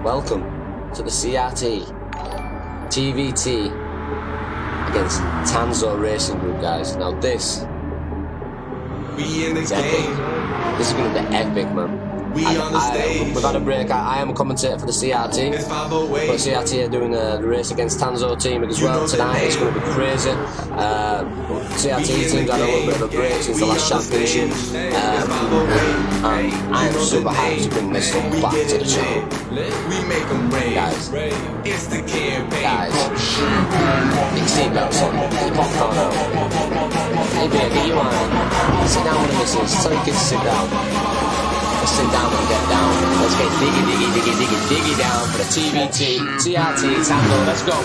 Welcome to the CRT TVT against Tanso Racing Group, guys. Now this is epic. This is going to be epic, man. We've had a break. I am a commentator for the CRT. But CRT are doing the race against Tanso team as well tonight. It's going to be crazy. CRT team's had a little bit of a break since the last championship. And I am super hyped to bring this thing back to the channel. Guys, get your seatbelts on, get your popcorn out. Hey babe, get you on. Sit down with the missus, tell your kids to sit down. Let's sit down and get down. Let's get diggy down for the TVT, CRT, Tanso, let's go.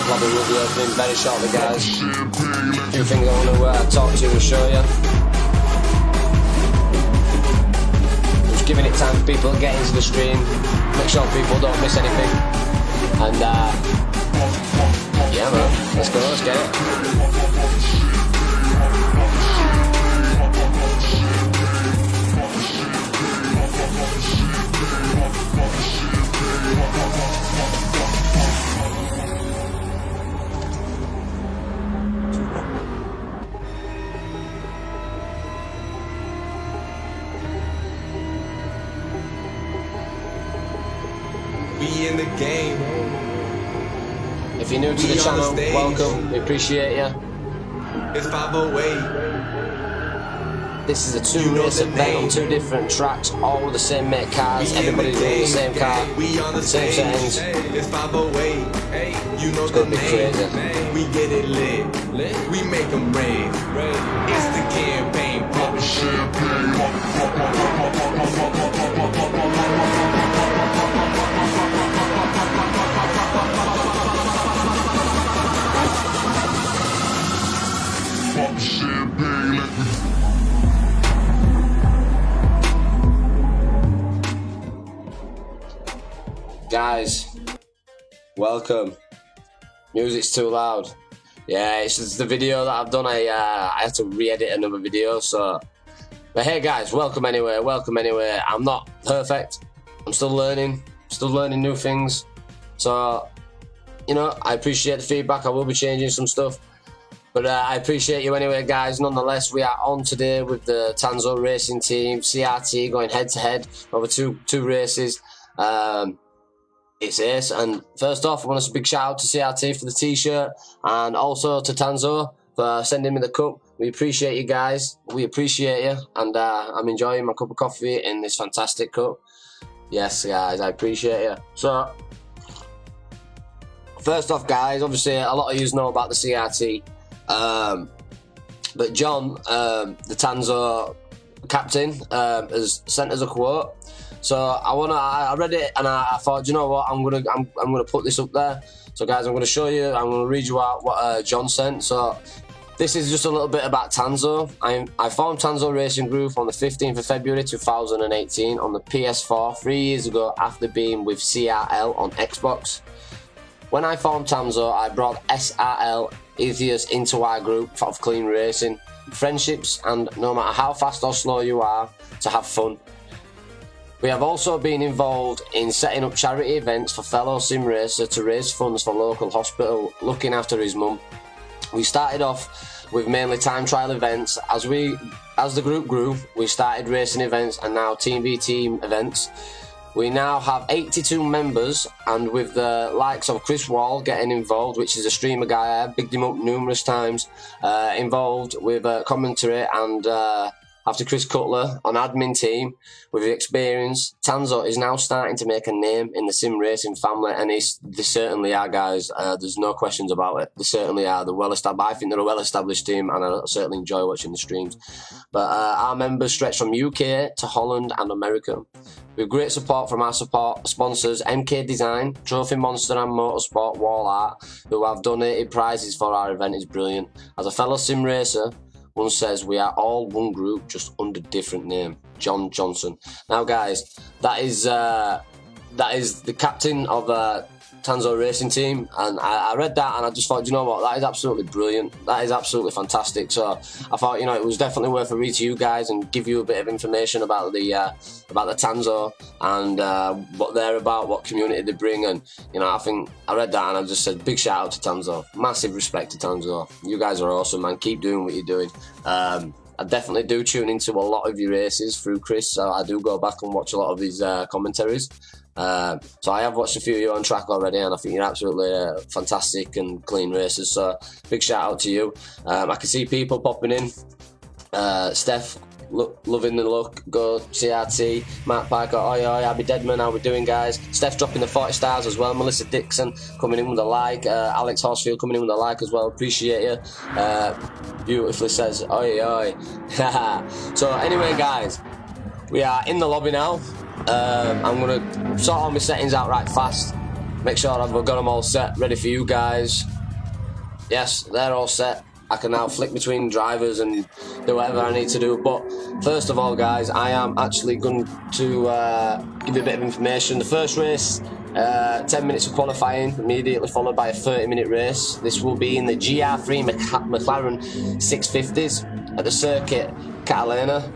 Probably will be opening very shortly, guys. A few things I want to talk to you and show you. Just giving it time for people to get into the stream. Make sure people don't miss anything. And yeah, man, let's go, let's get it. We in the game. If you're new to the channel, welcome. We appreciate you. It's 508. This is a two-race event on two different tracks, all with the same make cars. Everybody's doing the same car, same settings. It's 508. You know it's gonna be crazy. We get it lit. We make them rave. It's the campaign. Pop champagne. Pop champagne. Guys, welcome. Music's too loud. Yeah, it's just the video that I've done. I had to re-edit another video. So, but hey, guys, welcome anyway. Welcome anyway. I'm not perfect. I'm still learning new things. So, you know, I appreciate the feedback. I will be changing some stuff. But I appreciate you anyway, guys. Nonetheless, we are on today with the Tanso racing team, CRT, going head-to-head over two races. It's ace, and first off, I want to big shout out to CRT for the t-shirt, and also to Tanso for sending me the cup. We appreciate you guys. We appreciate you, and I'm enjoying my cup of coffee in this fantastic cup. Yes, guys, I appreciate you. So, first off, guys, obviously a lot of you know about the CRT, but John, the Tanso captain, has sent us a quote. So I read it and I thought, you know what, I'm gonna put this up there. So guys, I'm gonna show you, I'm gonna read you out what John sent. So this is just a little bit about Tanso. I formed Tanso Racing Group on the 15th of February 2018 on the PS4 3 years ago after being with CRL on Xbox. When I formed Tanso, I brought SRL Atheist into our group of clean racing, friendships, and no matter how fast or slow you are, to have fun. We have also been involved in setting up charity events for fellow sim racer to raise funds for local hospital looking after his mum. We started off with mainly time trial events. As the group grew, we started racing events and now team v team events. We now have 82 members, and with the likes of Chris Wall getting involved, which is a streamer guy, I bigged him up numerous times, involved with commentary, and after Chris Cutler on admin team with experience, Tanso is now starting to make a name in the sim racing family, and they certainly are, guys. There's no questions about it. They certainly are. They're well established. I think they're a well-established team, and I certainly enjoy watching the streams. But our members stretch from UK to Holland and America. We have great support from our sponsors, MK Design, Trophy Monster and Motorsport Wall Art, who have donated prizes for our event. Is brilliant. As a fellow sim racer, one says we are all one group, just under different name. John Johnson. Now, guys, that is the captain of Tanso Racing Team, and I read that and I just thought, you know what, that is absolutely brilliant. That is absolutely fantastic. So I thought, you know, it was definitely worth a read to you guys and give you a bit of information about the Tanso and what they're about, what community they bring, and you know, I think I read that and I just said big shout out to Tanso, massive respect to Tanso. You guys are awesome, man. Keep doing what you're doing. I definitely do tune into a lot of your races through Chris, so I do go back and watch a lot of his commentaries. So I have watched a few of you on track already, and I think you're absolutely fantastic and clean racers, so big shout out to you. I can see people popping in. Steph, loving the look, go CRT. Matt Parker, oi oi, Abby Deadman, how we doing, guys? Steph dropping the 40 stars as well. Melissa Dixon coming in with a like. Alex Horsfield coming in with a like as well, appreciate you. Beautifully says oi oi. So anyway, guys, we are in the lobby now. I'm going to sort all my settings out right fast, make sure I've got them all set, ready for you guys. Yes, they're all set. I can now flick between drivers and do whatever I need to do. But first of all, guys, I am actually going to give you a bit of information. The first race, 10 minutes of qualifying, immediately followed by a 30-minute race. This will be in the GR3 McLaren 650s at the circuit Catalana.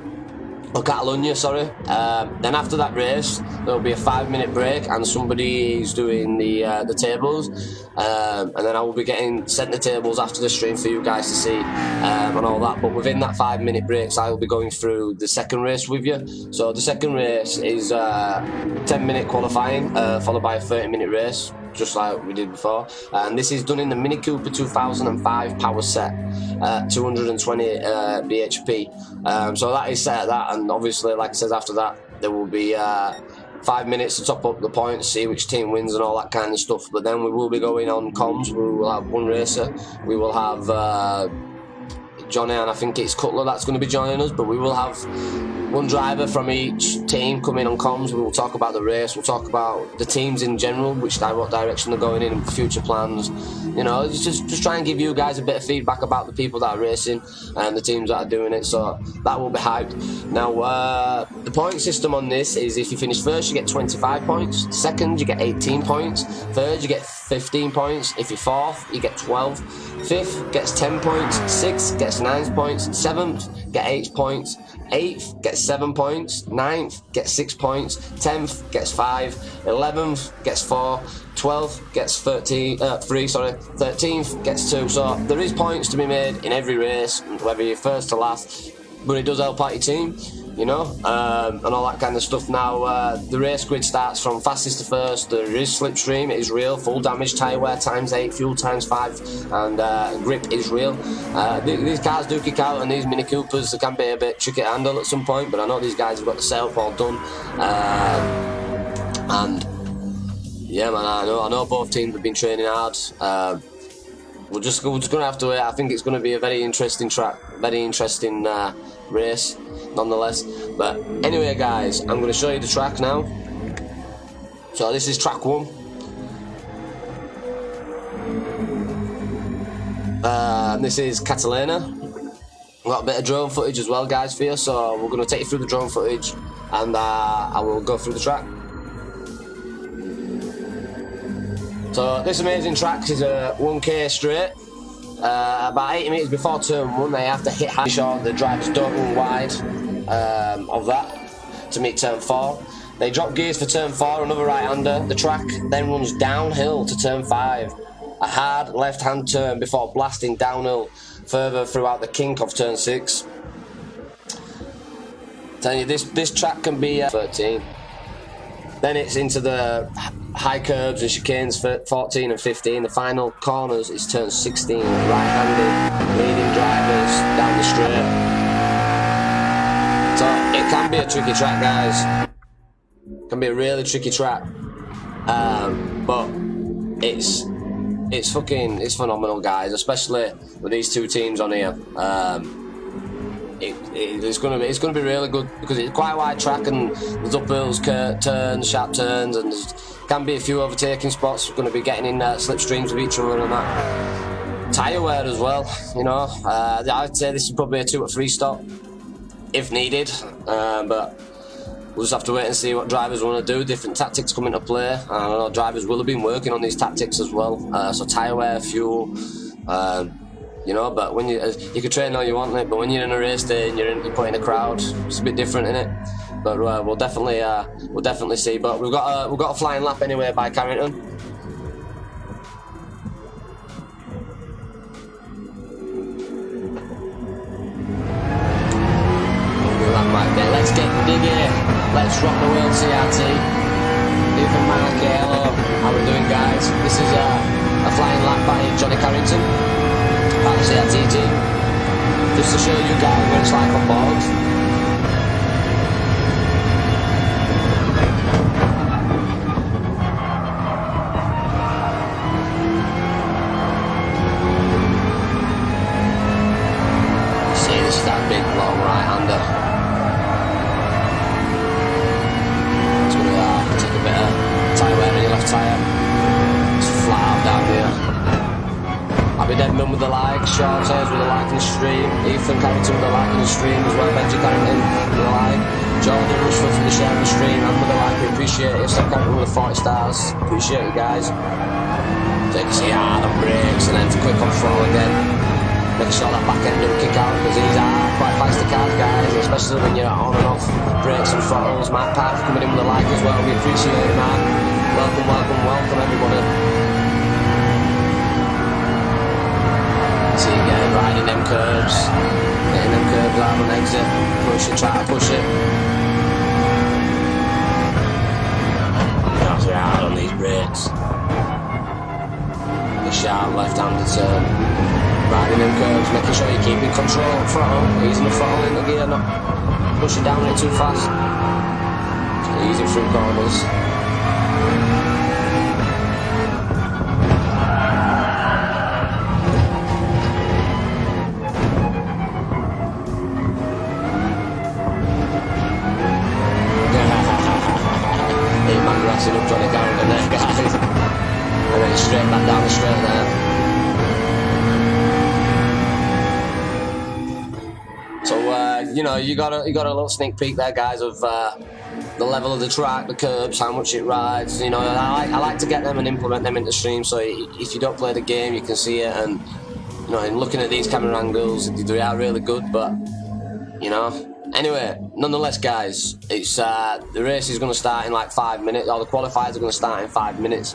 or Catalonia, sorry. Then after that race, there'll be a 5-minute break, and somebody is doing the tables, and then I will be sent the tables after the stream for you guys to see, and all that. But within that 5-minute breaks, I will be going through the second race with you. So the second race is 10-minute qualifying, followed by a 30-minute race, just like we did before, and this is done in the Mini Cooper 2005 power set, 220 bhp. So that is set at that, and obviously, like I said, after that there will be 5 minutes to top up the points, see which team wins and all that kind of stuff. But then we will be going on comms. We will have one racer, we will have Johnny, and I think it's Cutler that's going to be joining us, but we will have one driver from each team coming on comms. We will talk about the race, we'll talk about the teams in general, what direction they're going in and future plans. You know, just try and give you guys a bit of feedback about the people that are racing and the teams that are doing it, so that will be hyped. Now, the point system on this is if you finish first, you get 25 points, second, you get 18 points, third, you get 15 points, if you're fourth, you get 12, fifth gets 10 points, sixth gets 9 points, seventh get 8 points, 8th gets 7 points, 9th gets 6 points, 10th gets 5, 11th gets 4, 12th gets 3, 13th gets 2. So there is points to be made in every race, whether you're first to last, but it does help out your team, you know, and all that kind of stuff. Now, the race grid starts from fastest to first. There is slipstream, it is real, full damage, tyre wear ×8, fuel ×5, and grip is real. These cars do kick out, and these Mini Coopers, they can be a bit tricky to handle at some point, but I know these guys have got the setup all done. And yeah, man, I know both teams have been training hard. We're just going to have to wait. I think it's going to be a very interesting track, very interesting race, nonetheless. But anyway, guys, I'm going to show you the track now. So this is track 1. This is Catalina. We've got a bit of drone footage as well, guys, for you. So we're going to take you through the drone footage, and I will go through the track. So this amazing track is a 1k straight. About 80 metres before turn 1, they have to hit high short. The drivers don't run wide of that to meet turn 4. They drop gears for turn 4, another right-hander. The track then runs downhill to turn 5. A hard left-hand turn before blasting downhill further throughout the kink of turn 6. Telling you, this track can be 13. Then it's into the high curbs and chicanes for 14 and 15. The final corners is turn 16. Right-handed, leading drivers down the straight. So it can be a tricky track, guys. It can be a really tricky track. But it's phenomenal, guys. Especially with these two teams on here. It's going to be really good because it's quite a wide track, and there's uphills, turns, sharp turns, and there can be a few overtaking spots. We're going to be getting in slipstreams with each other and that. Tyre wear as well, you know. I'd say this is probably a 2 or 3 stop if needed, but we'll just have to wait and see what drivers want to do. Different tactics come into play. I know drivers will have been working on these tactics as well. So tyre wear, fuel. You know, but when you can train all you want, but when you're in a race day and you're put in a crowd, it's a bit different, isn't it? But we'll definitely see. But we've got a flying lap anyway by Carrington. Let's get diggy. Let's rock the world, CRT. Ethan Markey, hello. How we doing, guys? This is a flying lap by Johnny Carrington. Part of the CRT team, just to show you guys what it's like on board. See, this is that big long right-hander. It's going to take a bit of tyre wear in your left tyre. It's flat out down here. Abby Deadman with the like, Sean Sayers with the like in the stream, Ethan Carrington with the like in the stream as well, Benji Carrington with the like, Jordan Rushford for the share in the stream and with the like, we appreciate it. Steph Carrington with the 40 stars, appreciate it, guys. So you can see hard on brakes and then quick on throttle again. Make sure that back end don't kick out because these are quite fast cars, guys. Let's especially when you're on and off brakes and throttles. Matt Path coming in with a like as well. We appreciate it, Matt. Welcome, welcome, welcome, everybody. See you again, riding them curves, getting them curves out on exit, push it, try to push it. That's hard on these brakes. The sharp left-handed turn, riding them curves, making sure you're keeping control, throttle, easing the throttle in the gear, not pushing down it too fast. Just easing through corners. Up Johnny Garrigan there, guys, and then straight back down the straight there. So you know, you got a little sneak peek there, guys, of the level of the track, the curbs, how much it rides. You know, I like to get them and implement them into stream, so if you don't play the game, you can see it. And you know, in looking at these camera angles, they are really good. But you know. Anyway, nonetheless, guys, it's the race is going to start in like 5 minutes, or the qualifiers are going to start in 5 minutes,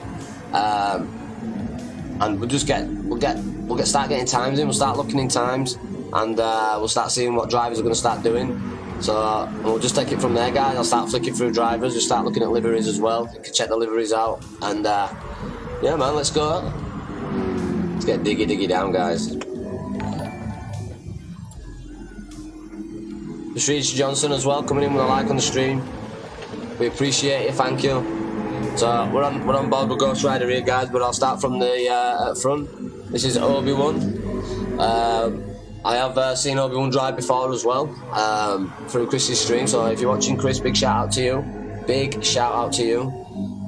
and we'll start getting times in. We'll start looking in times, and we'll start seeing what drivers are going to start doing. So we'll just take it from there, guys. I'll start flicking through drivers, just start looking at liveries as well. You can check the liveries out, and yeah, man, let's go. Let's get diggy down, guys. Patrice Johnson as well, coming in with a like on the stream. We appreciate it, thank you. So we're on board with Ghost Rider here, guys, but I'll start from the at front. This is Obi-Wan. I have seen Obi-Wan drive before as well, through Chris's stream. So if you're watching Chris, big shout out to you. Big shout out to you.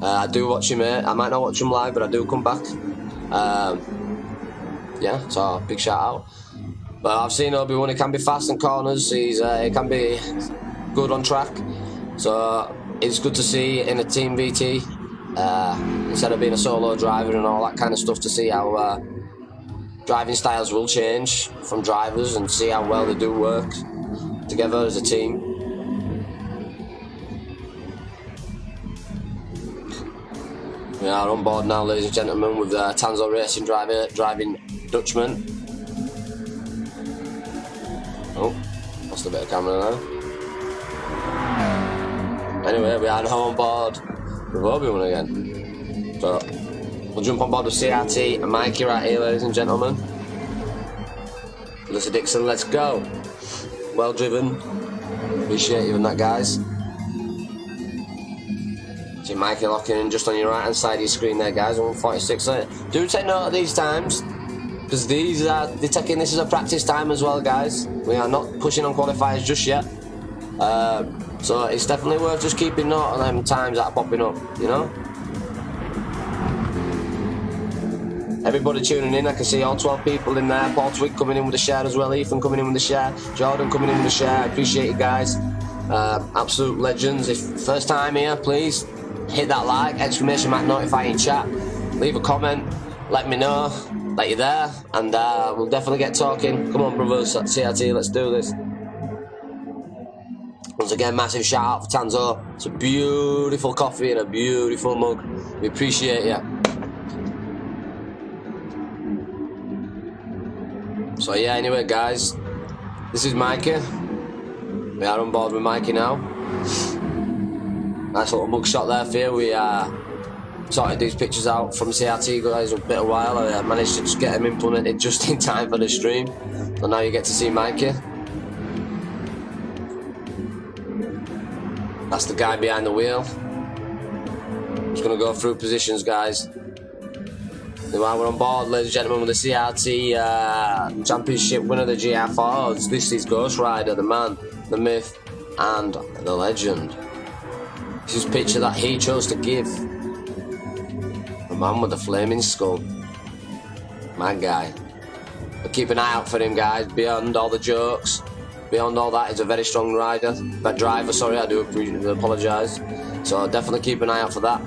I do watch him, mate. I might not watch him live, but I do come back. Yeah, so big shout out. But I've seen Obi-Wan, he can be fast in corners, he can be good on track. So it's good to see in a team VT, instead of being a solo driver and all that kind of stuff, to see how driving styles will change from drivers and see how well they do work together as a team. We are on board now, ladies and gentlemen, with Tanso Racing driving Dutchman. Oh, lost a bit of camera now. Anyway, we are now on board with Obi-Wan again. So, we'll jump on board with CRT and Mikey right here, ladies and gentlemen. Melissa Dixon, let's go. Well driven. Appreciate you and that, guys. See Mikey locking in just on your right hand side of your screen there, guys. 146 there. Do take note of these times, because they're taking this as a practice time as well, guys. We are not pushing on qualifiers just yet. So it's definitely worth just keeping note of them times that are popping up, you know? Everybody tuning in, I can see all 12 people in there. Paul Twig coming in with a share as well, Ethan coming in with a share, Jordan coming in with a share. I appreciate it, guys. Absolute legends. If first time here, please hit that like, exclamation mark notifying chat, leave a comment, let me know that you're there, and we'll definitely get talking. Come on, brothers at CRT, let's do this. Once again, massive shout out for Tanso. It's a beautiful coffee and a beautiful mug. We appreciate you. So yeah, anyway, guys, this is Mikey. We are on board with Mikey now. Nice little mug shot there for you. We sorted these pictures out from CRT, guys, a bit a while. I managed to just get them implemented just in time for the stream. So now you get to see Mikey. That's the guy behind the wheel. Just gonna go through positions, guys. Now we're on board, ladies and gentlemen, with the CRT Championship winner of the GR4. This is Ghost Rider, the man, the myth, and the legend. This is a picture that he chose to give. The man with the flaming skull. My guy. But keep an eye out for him, guys. Beyond all the jokes, beyond all that, he's a very strong rider. Driver, sorry, I do apologise. So definitely keep an eye out for that.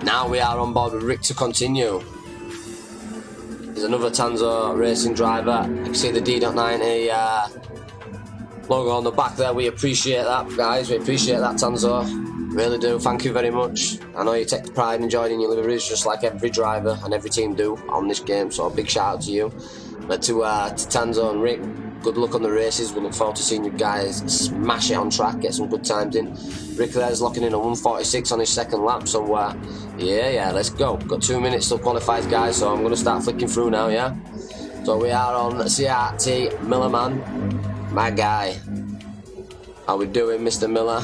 Now we are on board with Rick to continue. This There's another Tanso racing driver. You can see the DeeDot90 logo on the back there. We appreciate that, guys. We appreciate that, Tanso. Really do. Thank you very much. I know you take pride in joining your liveries just like every driver and every team do on this game, so a big shout out to you. But to Tanso and Rick, good luck on the races. We look forward to seeing you guys smash it on track, get some good times in. Rick there's locking in a 1:46 on his second lap, so yeah, let's go. Got 2 minutes till qualifies, guys, so I'm going to start flicking through now, yeah? So we are on CRT Millerman, my guy. How we doing, Mr. Miller?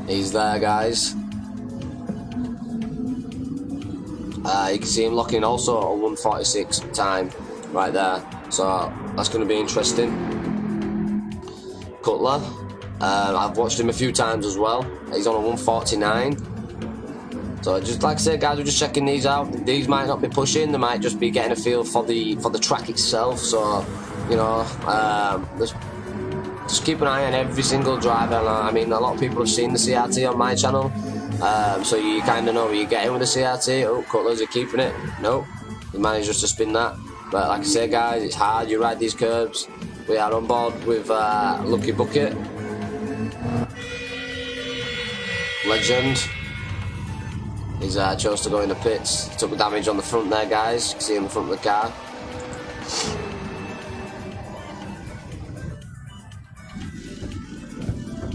He's there, guys. You can see him locking also a 1:46 time right there, so that's going to be interesting. Cutler, I've watched him a few times as well. He's on a 1:49. So just like I said, guys, we're just checking these out. These might not be pushing; they might just be getting a feel for the track itself. So, you know, just keep an eye on every single driver. I mean, a lot of people have seen the CRT on my channel, so you kind of know where you're getting with the CRT. Oh, Cutler's are keeping it. Nope, he managed just to spin that. But like I say, guys, it's hard. You ride these curbs. We are on board with Lucky Bucket. Legend. He's chose to go in the pits. Took the damage on the front there, guys. You can see in the front of the car.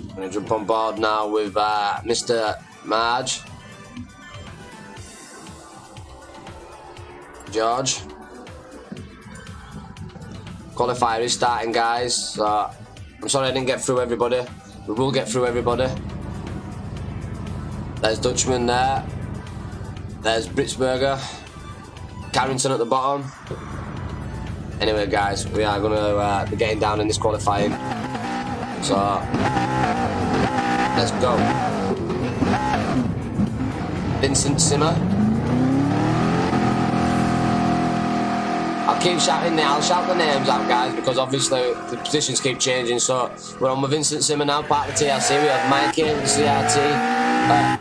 I'm going to jump on board now with Mr. Marge. George. Qualifier is starting, guys. So I'm sorry I didn't get through everybody. We will get through everybody. There's Dutchman there. There's Britsberger. Carrington at the bottom. Anyway, guys, we are going to be getting down in this qualifying. So let's go. Vincent Simmer. I'll keep shouting now. I'll shout the names out, guys, because obviously the positions keep changing. So we're on with Vincent Simmer now, part of the TLC. We have Mikey with the CRT.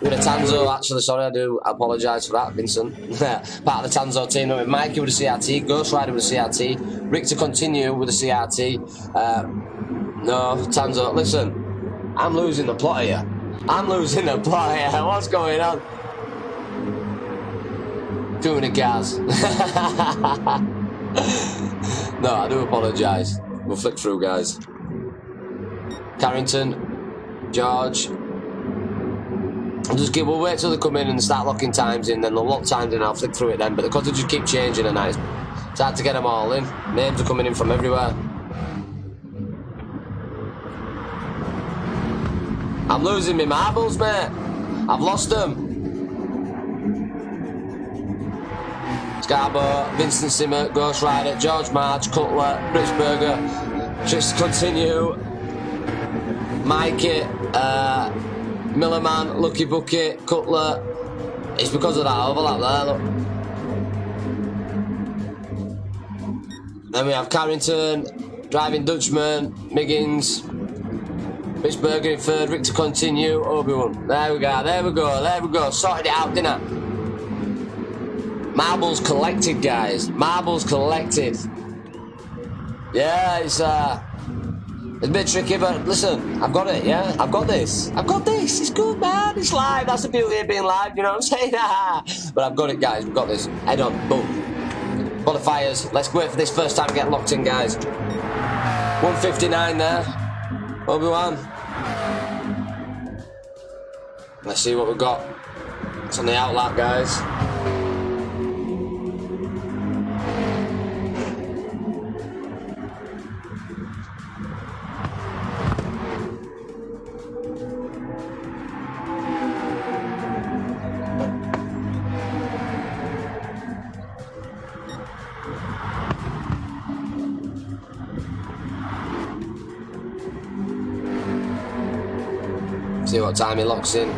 With a Tanso, actually, sorry, I do apologise for that, Vincent. Part of the Tanso team. With Mikey with the CRT, Ghost Rider with the CRT, Rick to continue with the CRT. No, Tanso, listen, I'm losing the plot here. I'm losing the plot here. What's going on? Too many cars. No, I do apologise. We'll flick through, guys. Carrington, George. We'll wait till they come in and start locking times in, then they'll lock times in and I'll flick through it then. But because they just keep changing and it's hard to get them all in. Names are coming in from everywhere. I'm losing my marbles, mate. I've lost them. Scarborough, Vincent Simmer, Ghost Rider, George Marge, Cutler, Britsberger, just continue. Mikey, Millerman, Lucky Bucket, Cutler. It's because of that overlap there, look. Then we have Carrington, driving Dutchman, Miggins, Britsberger in third, Rick to continue, Obi-Wan. There we go, there we go, there we go. Sorted it out, didn't I? Marbles collected, guys. Marbles collected. Yeah, it's a bit tricky, but listen, I've got it, yeah? I've got this. I've got this. It's good, man. It's live. That's the beauty of being live, you know what I'm saying? But I've got it, guys. We've got this. Head on. Boom. Qualifiers. Let's wait for this first time to get locked in, guys. 1:59 there. Obi-Wan. Let's see what we've got. It's on the outlap, guys. See what time he locks in.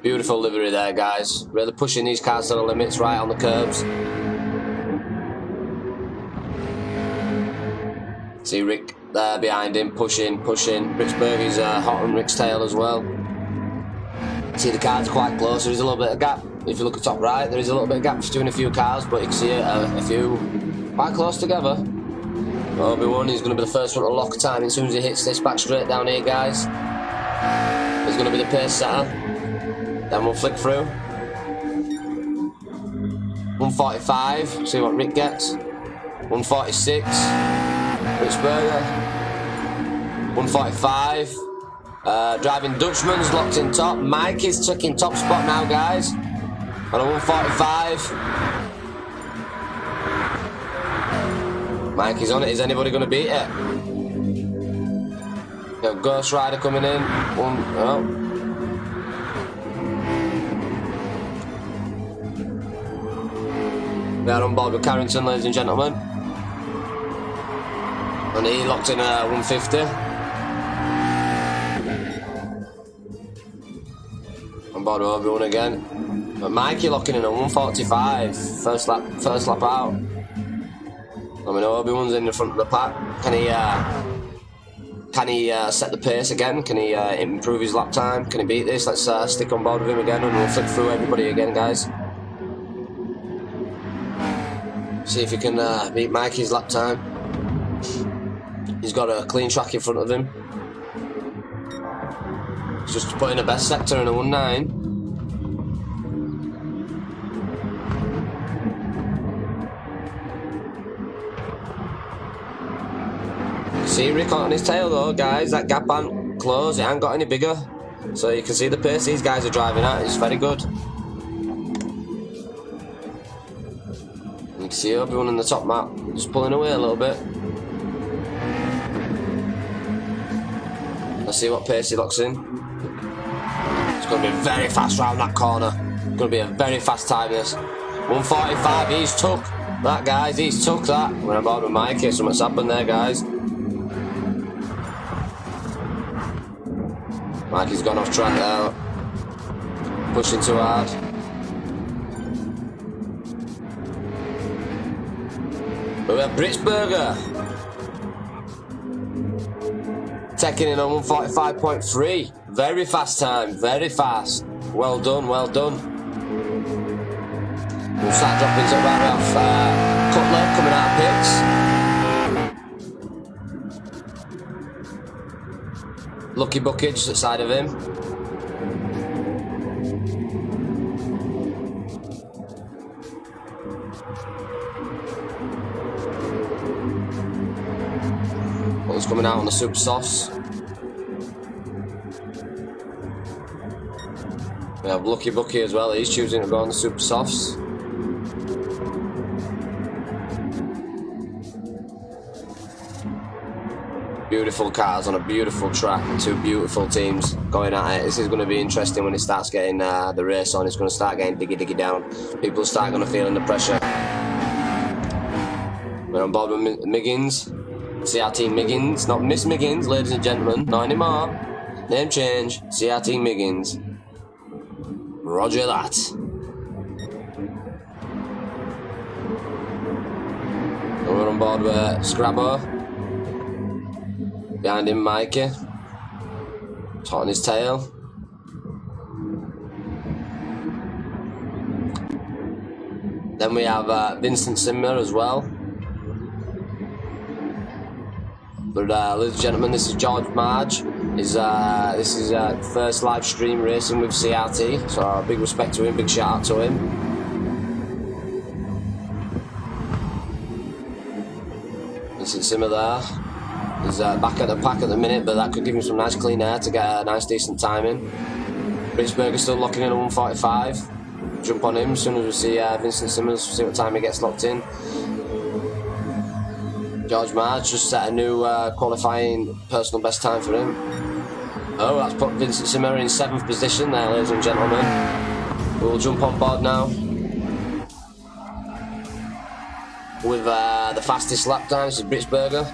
Beautiful livery there, guys. Really pushing these cars to the limits, right on the curbs. See Rick there behind him, pushing. Britzberger's hot on Rick's tail as well. See the cars quite close, there is a little bit of gap. If you look at top right, there is a little bit of gap between a few cars, but you can see a few quite close together. Obi-Wan is going to be the first one to lock time as soon as he hits this back straight down here, guys. He's going to be the pace setter. Then we'll flick through. 145, see what Rick gets. 146, Britzberger. 145. Driving Dutchman's locked in top. Mike is taking top spot now, guys. On a 145. Mike is on it. Is anybody going to beat it? Got Ghost Rider coming in. We are on board with Carrington, ladies and gentlemen. And he locked in a 150. On board with Obi-Wan again. But Mikey locking in a 145. First lap out. I mean, Obi-Wan's in the front of the pack. Can he set the pace again? Can he improve his lap time? Can he beat this? Let's stick on board with him again and we'll flick through everybody again, guys. See if he can beat Mikey's lap time. He's got a clean track in front of him. He's just putting a best sector in a 1.9. See Rick on his tail though, guys. That gap ain't closed, it ain't got any bigger. So you can see the pace these guys are driving at. It's very good. You can see Obi-Wan in the top map, just pulling away a little bit. Let's see what pace he locks in. It's going to be very fast round that corner. It's going to be a very fast time this. 145, he's took that, guys. He's took that. We're on board with Mikey. Something's happened there, guys. Mikey's gone off track now. Pushing too hard. But we have Britzberger taking in on 145.3. Very fast time, very fast. Well done, well done. We'll start dropping to about off Cutler coming out of pits. Lucky Bucket just outside of him. What's coming out on the super softs? We have Lucky Bucky as well. He's choosing to go on the super softs. Beautiful cars on a beautiful track. Two beautiful teams going at it. This is going to be interesting when it starts getting the race on. It's going to start getting diggy down. People start going to feel the pressure. We're on board with Miggins. CRT Miggins, not Miss Miggins, ladies and gentlemen. Not anymore. Name change. CRT Miggins. Roger that. And we're on board with Scrabbo. Behind him, Mikey. Hot on his tail. Then we have Vincent Simmer as well. But ladies and gentlemen, this is George Marge. This is first live stream racing with CRT, so big respect to him, big shout out to him. Vincent Simmer there. He's back at the pack at the minute, but that could give him some nice clean air to get a nice decent time in. Britzberger's still locking in a 145. Jump on him as soon as we see Vincent Simmers, see what time he gets locked in. George Marge just set a new qualifying personal best time for him. Oh, that's put Vincent Simmer in 7th position there, ladies and gentlemen. We'll jump on board now with the fastest lap time. This is Britzberger.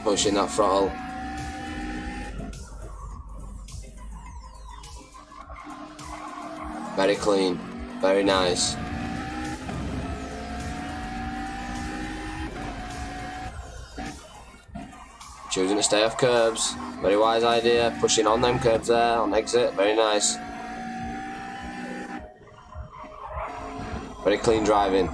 Pushing that throttle. Very clean, very nice. Choosing to stay off curbs, very wise idea. Pushing on them curbs there, on exit, very nice. Very clean driving.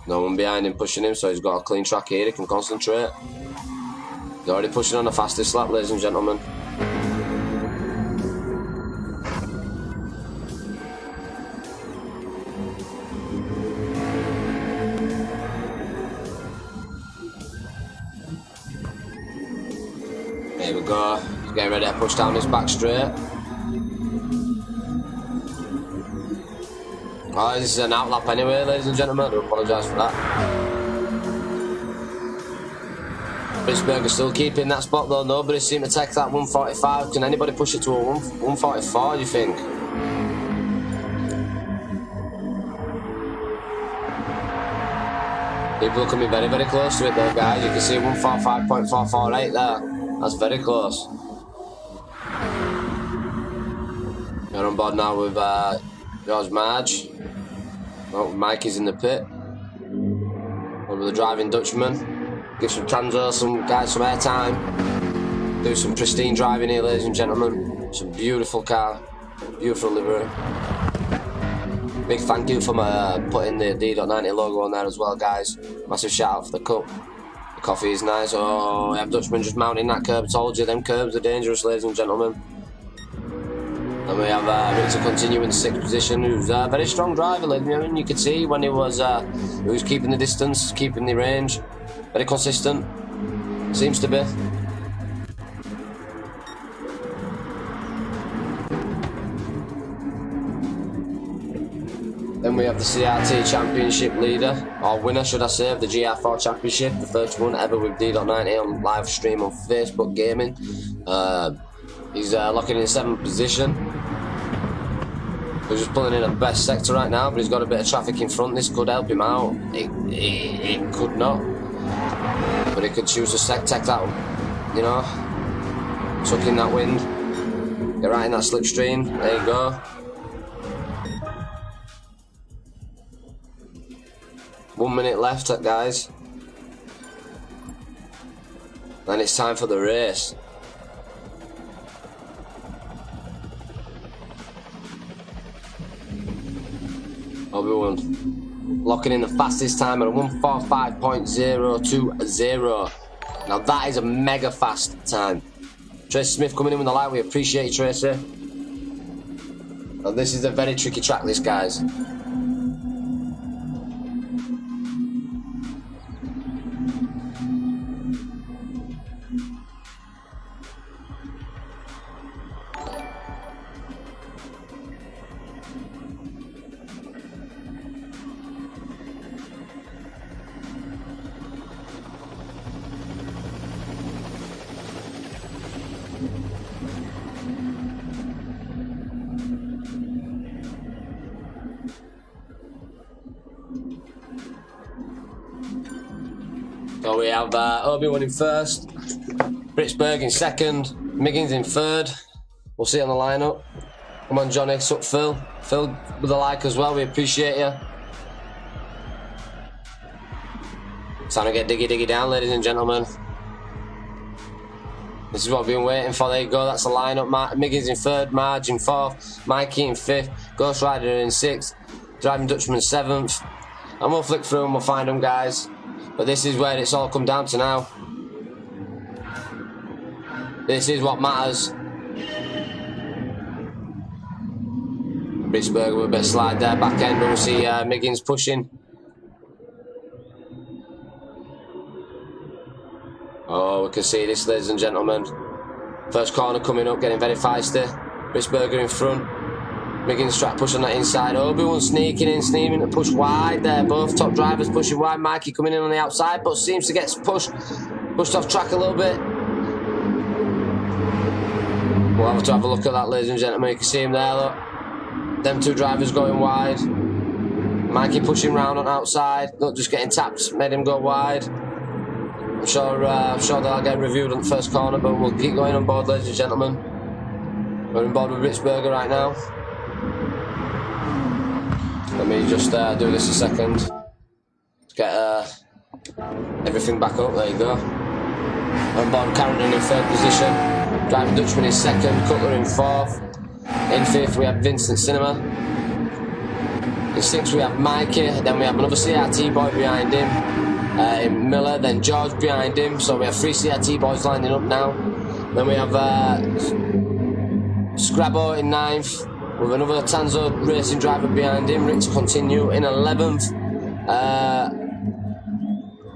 No one behind him pushing him, so he's got a clean track here, he can concentrate. He's already pushing on the fastest lap, ladies and gentlemen. Here we go, he's getting ready to push down his back straight. Oh, this is an outlap anyway, ladies and gentlemen, I do apologise for that. Brisberger's still keeping that spot though, nobody seemed to take that 145. Can anybody push it to a 144, do you think? People are coming very, very close to it though, guys. You can see 145.448 there. That's very close. We're on board now with George Marge. Oh, Mikey's in the pit. One with the driving Dutchman. Give some Tanso, some guys some airtime. Do some pristine driving here, ladies and gentlemen. Some beautiful car, beautiful livery. Big thank you for putting the DeeDot90 logo on there as well, guys. Massive shout out for the cup. The coffee is nice. Oh, we have Dutchman just mounting that curb. I told you, them curbs are dangerous, ladies and gentlemen. And we have Richter continue in 6th position, who's a very strong driver, ladies and gentlemen. You could see when he was keeping the distance, keeping the range. Very consistent. Seems to be. Then we have the CRT Championship leader, or winner should I say, of the GR4 Championship, the first one ever with DeeDot90 on live stream on Facebook Gaming. He's locking in 7th position. He's just pulling in a best sector right now, but he's got a bit of traffic in front. This could help him out. It could not. But he could choose to take that, you know, tuck in that wind, get right in that slipstream. There you go. One minute left, guys. Then it's time for the race. Obi-Wan locking in the fastest time at a 145.020. Now that is a mega fast time. Tracy Smith coming in with the light. We appreciate you, Tracy. And this is a very tricky track, this, guys. So we have Obi-Wan in first, Britsberg in second, Miggins in third. We'll see it on the lineup. Come on, Johnny, sup Phil. Phil with a like as well, we appreciate you. Time to get diggy down, ladies and gentlemen. This is what we've been waiting for. There you go, that's the lineup. Miggins in third, Marge in fourth, Mikey in fifth, Ghost Rider in sixth, Driving Dutchman 7th. And we'll flick through and we'll find them, guys. But this is where it's all come down to now. This is what matters. Britsberger with a bit of slide there, back end, but we'll see Miggins pushing. Oh, we can see this, ladies and gentlemen. First corner coming up, getting very feisty. Britsberger in front. Miggins try to push on that inside. Obi-Wan sneaking to push wide there. Both top drivers pushing wide. Mikey coming in on the outside, but seems to get pushed off track a little bit. We'll have to have a look at that, ladies and gentlemen. You can see him there, look. Them two drivers going wide. Mikey pushing round on outside, not just getting tapped, made him go wide. I'm sure that'll get reviewed on the first corner, but we'll keep going on board, ladies and gentlemen. We're on board with Ritzberger right now. Let me just do this a second. Let's get everything back up. There you go. We're on board Carrington in third position. Driving Dutchman in second. Cutler in fourth. In fifth we have Vincent Cinema. In sixth we have Mikey. Then we have another CRT boy behind him. Miller. Then George behind him. So we have 3 CRT boys lining up now. Then we have Scrabbo in ninth. With another Tanso racing driver behind him, Rick to continue. In 11th,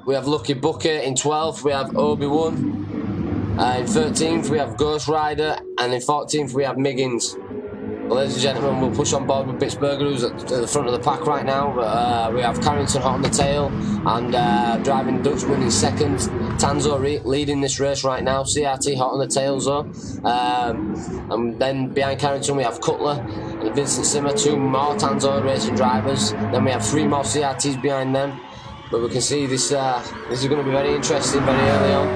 we have Lucky Bucket. In 12th, we have Obi-Wan. In 13th, we have Ghost Rider. And in 14th, we have Miggins. Well, ladies and gentlemen, we'll push on board with Ritzberger, who's at the front of the pack right now. But we have Carrington hot on the tail and driving Dutchman in second. Tanso leading this race right now. CRT hot on the tail, though. And then behind Carrington we have Cutler and Vincent Simmer, 2 more Tanso racing drivers. Then we have 3 more CRTs behind them. But we can see this is going to be very interesting very early on.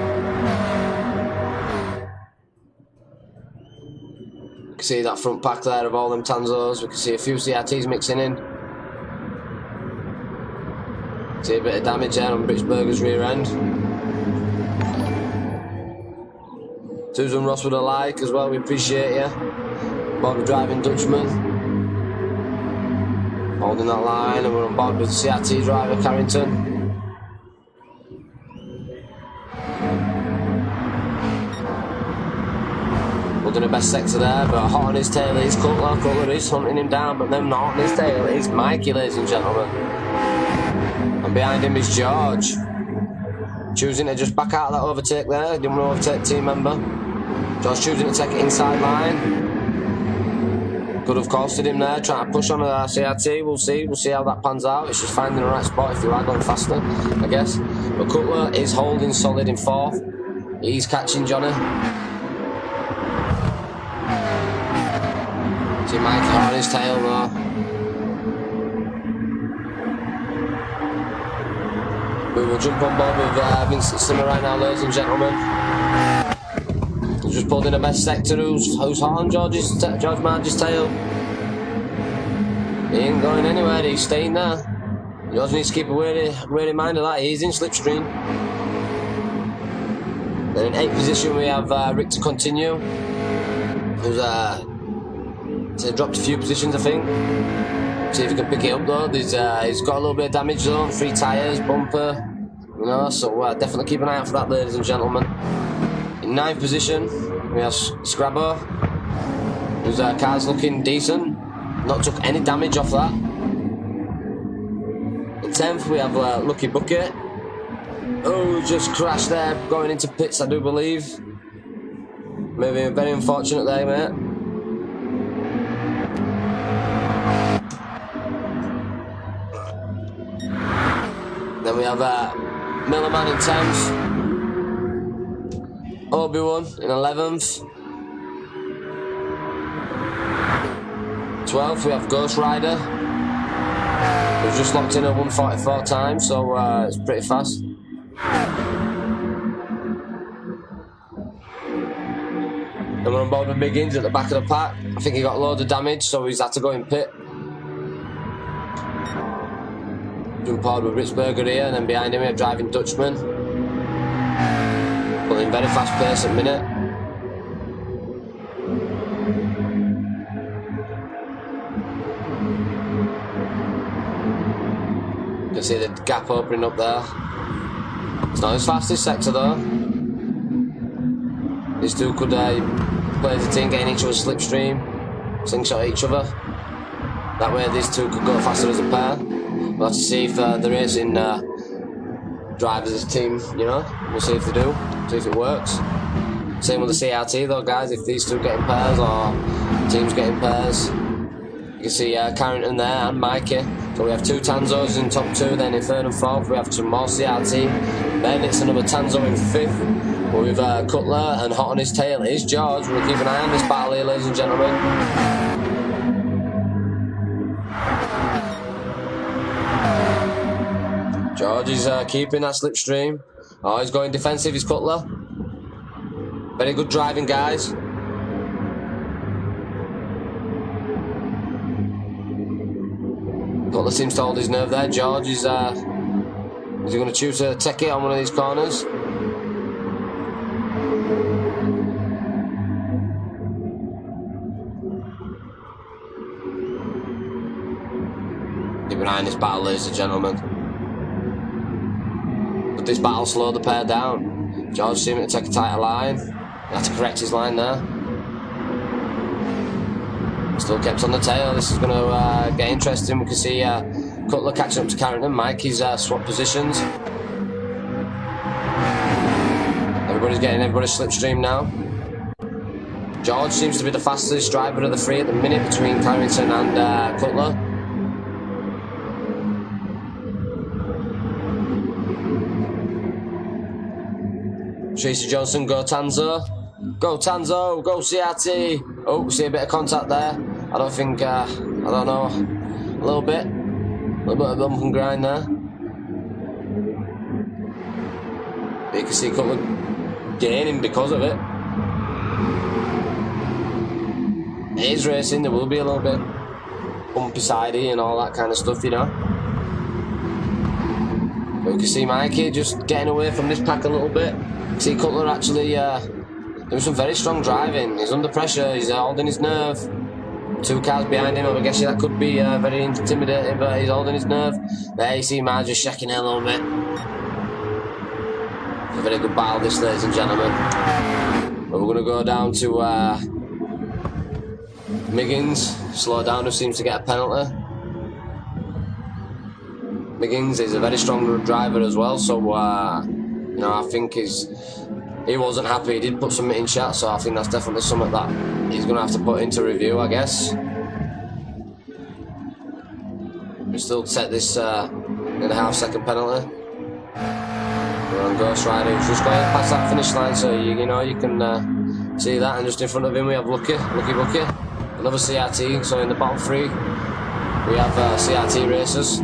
You can see that front pack there of all them Tansos. We can see a few CRTs mixing in. See a bit of damage there on Ritzberger's rear end. Susan Ross would have like as well, we appreciate you. Board with driving Dutchman. Holding that line, and we're on board with CRT driver Carrington. Holding the best sector there, but hot on his tail is Cutler. Cutler is hunting him down, but then not on his tail is Mikey, ladies and gentlemen. And behind him is George. Choosing to just back out of that overtake there. He didn't want to overtake team member. George choosing to take it inside line. Could have costed him there, trying to push on the CRT. We'll see how that pans out. It's just finding the right spot if you are going faster, I guess. But Cutler is holding solid in fourth. He's catching Johnny. See Mike on his tail though. We will jump on board with Vincent Simmer right now, ladies and gentlemen. He's just pulled in the best sector. Who's hot on George Marge's tail? He ain't going anywhere, he's staying there. George needs to keep a wary mind of that. He's in slipstream. Then in 8th position we have Rick to continue. Who's dropped a few positions, I think. See if he can pick it up though. He's got a little bit of damage though, 3 tyres, bumper, you know, so definitely keep an eye out for that, ladies and gentlemen. In 9th position, we have Scrabbo, whose car's looking decent, not took any damage off that. In 10th, we have Lucky Bucket. Oh, just crashed there, going into pits, I do believe. Maybe very unfortunate there, mate. Then we have Millerman in 10th, Obi-Wan in 11th, 12th we have Ghost Rider, who's just locked in at 144 time, so it's pretty fast. Then we're on board with Miggins at the back of the pack. I think he got loads of damage, so he's had to go in pit. Jump forward with Ritzberger here, and then behind him we have driving Dutchman. Pulling very fast pace at the minute. You can see the gap opening up there. It's not his fastest sector though. These two could play as a team, getting each other's slipstream, slingshot each other. That way these two could go faster as a pair. We'll have to see if the racing drivers as a team, you know, we'll see if they do, see if it works. Same with the CRT though, guys, if these two get in pairs or teams get in pairs. You can see Carrington there and Mikey. So we have 2 Tansos in top 2, then in 3rd and 4th we have some more CRT. Then it's another Tanso in 5th. With Cutler, and hot on his tail is George. We'll keep an eye on this battle here, ladies and gentlemen. George is keeping that slipstream. Oh, he's going defensive, he's Cutler. Very good driving, guys. Cutler seems to hold his nerve there. George is he going to choose to take it on one of these corners? Keep an eye on this battle, ladies and gentlemen. But this battle slowed the pair down. George seeming to take a tighter line. He had to correct his line there. Still kept on the tail. This is going to get interesting. We can see Cutler catching up to Carrington. Mikey's swapped positions. Everybody's getting everybody's slipstream now. George seems to be the fastest driver of the three at the minute between Carrington and Cutler. Tracy Johnson, go Tanso. Go Tanso, go CRT. Oh, see a bit of contact there. I don't think, I don't know, a little bit of bump and grind there. But you can see Cutler gaining because of it. It is racing, there will be a little bit bumpy sidey and all that kind of stuff, you know. But you can see Mikey just getting away from this pack a little bit. See Cutler actually doing some very strong driving. He's under pressure, he's holding his nerve. 2 cars behind him, I guess that could be very intimidating, but he's holding his nerve. There you see Marge just shaking it a little bit. It's a very good battle this, ladies and gentlemen. But we're going to go down to Miggins. Slow down, who seems to get a penalty. Miggins is a very strong driver as well, so you know, I think he wasn't happy. He did put something in chat, so I think that's definitely something that he's going to have to put into review, I guess. We still set this 1.5 second penalty. We're on Ghost Rider, who's just going past that finish line, so you know you can see that. And just in front of him we have Lucky, another CRT. So in the bottom 3 we have CRT racers.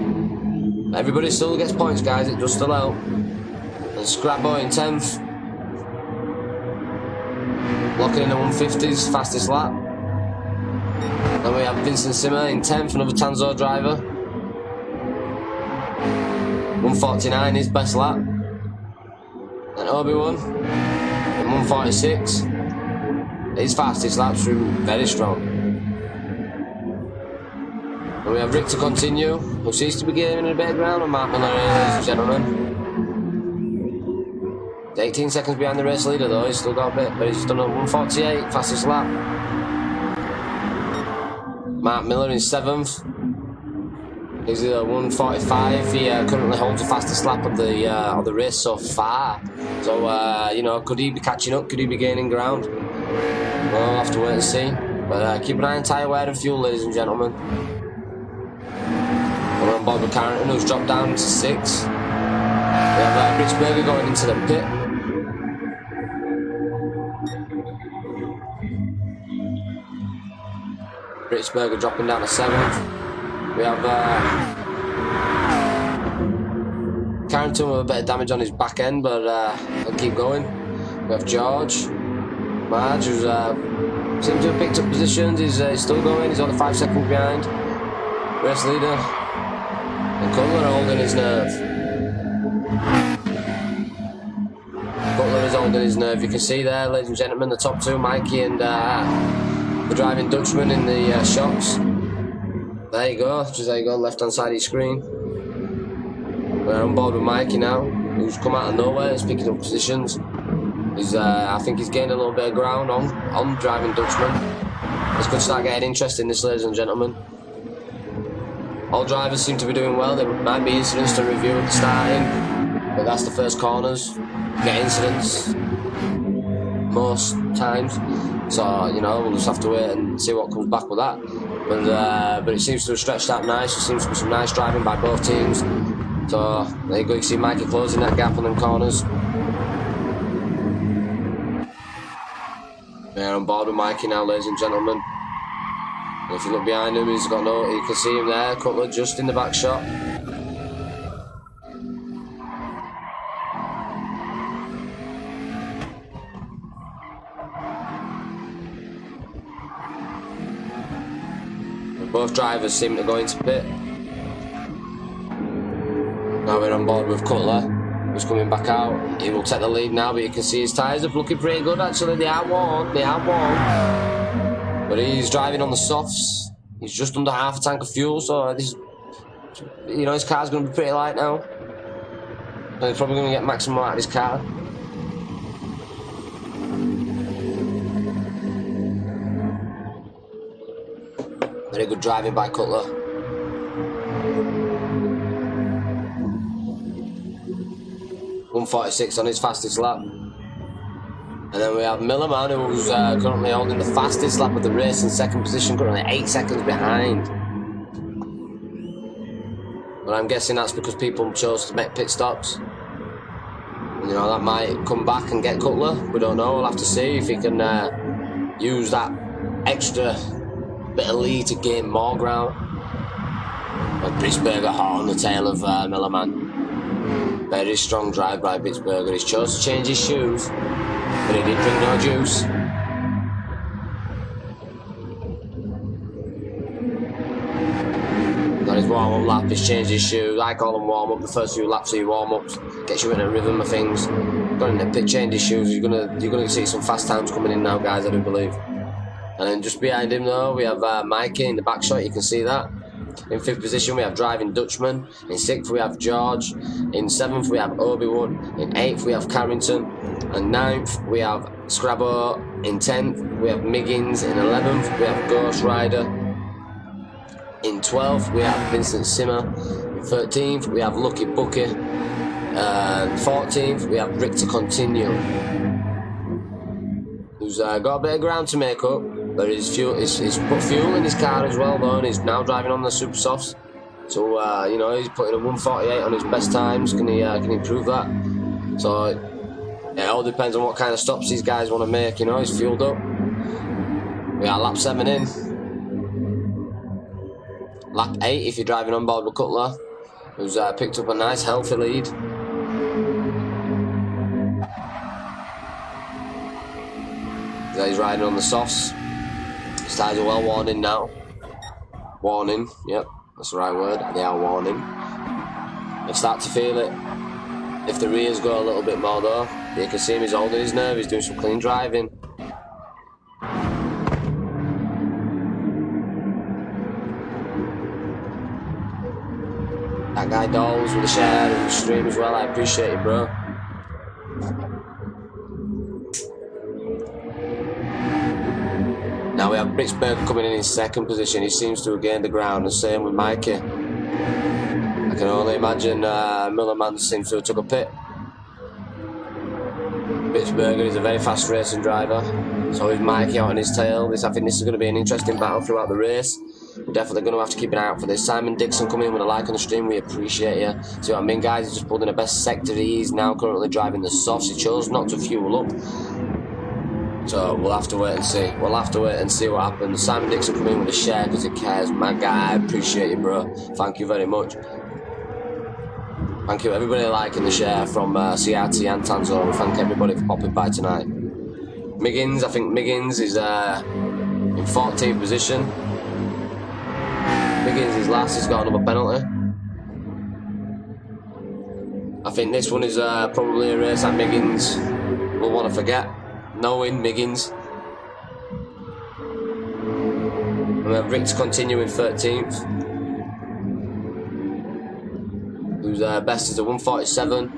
Everybody still gets points, guys. It does still help. And Scrapbo in 10th. Locking in the 150s, fastest lap. Then we have Vincent Simmer in 10th, another Tanso driver. 149 is best lap. And Obi-Wan in 146. His fastest lap's very strong. And we have Rick to continue, who seems to be gaining a bit of ground on Mark Miller, ladies and gentlemen. 18 seconds behind the race leader though, he's still got a bit, but he's done a 148, fastest lap. Mark Miller in 7th. He's a 145, he currently holds the fastest lap of the race so far. So, you know, could he be catching up, could he be gaining ground? We'll have to wait and see. But keep an eye on tyre wear and fuel, ladies and gentlemen. We're on board with Carrington, who's dropped down to 6. We have Britzberger going into the pit. Britzberger dropping down to 7th. We have Carrington with a bit of damage on his back end, but he'll keep going. We have George. Marge, who's seems to have picked up positions. He's still going, he's only 5 seconds behind. Race leader. And Cutler holding his nerve. Cutler is holding his nerve. You can see there, ladies and gentlemen, the top 2, Mikey and the driving Dutchman in the shots. There you go, just there you go, left hand side of your screen. We're on board with Mikey now, who's come out of nowhere, he's picking up positions. He's, I think he's gained a little bit of ground on driving Dutchman. It's going to start getting interesting, this, ladies and gentlemen. All drivers seem to be doing well. There might be incidents to review at the starting, but that's the first corners. Get incidents most times. So, you know, we'll just have to wait and see what comes back with that. But it seems to have stretched out nice. There seems to be some nice driving by both teams. So, there you go. You can see Mikey closing that gap on them corners. We're on board with Mikey now, ladies and gentlemen. And if you look behind him, he's got no. You can see him there. Cutler just in the back shot. both drivers seem to go into pit. Now we're on board with Cutler, who's coming back out. He will take the lead now, but you can see his tyres are looking pretty good actually. They are warm, but he's driving on the softs. He's just under half a tank of fuel, so this, you know, his car's going to be pretty light now. And he's probably going to get maximum out of his car. Very good driving by Cutler. .146 on his fastest lap. And then we have Millerman, who's currently holding the fastest lap of the race in second position, currently 8 seconds behind. But I'm guessing that's because people chose to make pit stops. And, you know, that might come back and get Cutler. We don't know. We'll have to see if he can use that extra bit of lead to gain more ground. But Britzberger hot on the tail of Millerman. Very strong drive by Britzberger. He's chose to change his shoes, but he did drink no juice. Got his warm-up lap, he's changed his shoes. I call them warm-up. The first few laps are your warm-ups. Gets you in a rhythm of things. Got in the pit, changed his shoes. You're gonna see some fast times coming in now, guys, I do believe. And then just behind him though, we have Mikey in the back shot, you can see that. In 5th position we have Driving Dutchman. In 6th we have George. In 7th we have Obi-Wan. In 8th we have Carrington. And 9th we have Scrabbo. In 10th we have Miggins. In 11th we have Ghost Rider. In 12th we have Vincent Simmer. In 13th we have Lucky Bucky. And 14th we have Rick to Continue, who's got a bit of ground to make up. But he's put fuel in his car as well though, and he's now driving on the super softs. So you know, he's putting a 148 on his best times. Can he improve that? So it all depends on what kind of stops these guys want to make. You know, he's fueled up. We are lap 7 in. Lap 8 if you're driving on board with Cutler, who's picked up a nice healthy lead. He's riding on the softs. His tyres are well worn in now. Warning, yep, that's the right word. They are warning. You'll start to feel it if the rears go a little bit more though. You can see him, he's holding his nerve, he's doing some clean driving. That guy Dolls with the share and the stream as well, I appreciate it, bro. Now we have Britzberger coming in 2nd position. He seems to have gained the ground, the same with Mikey. I can only imagine Millerman seems to have took a pit. Britzberger is a very fast racing driver. So is Mikey out on his tail. I think this is going to be an interesting battle throughout the race. We're definitely going to have to keep an eye out for this. Simon Dixon coming in with a like on the stream. We appreciate you. See what I mean, guys? He's just pulled in the best sector. He's now currently driving the softs. He chose not to fuel up. So we'll have to wait and see. We'll have to wait and see what happens. Simon Dixon coming in with a share because he cares. My guy, I appreciate you, bro. Thank you very much. Thank you everybody liking the share from CRT and Tanso. We thank everybody for popping by tonight. Miggins, I think Miggins is in 14th position. Miggins is last, he's got another penalty. I think this one is probably a race that Miggins will want to forget. Knowing Miggins. And we have Rick to continue in 13th. Whose best is a 147.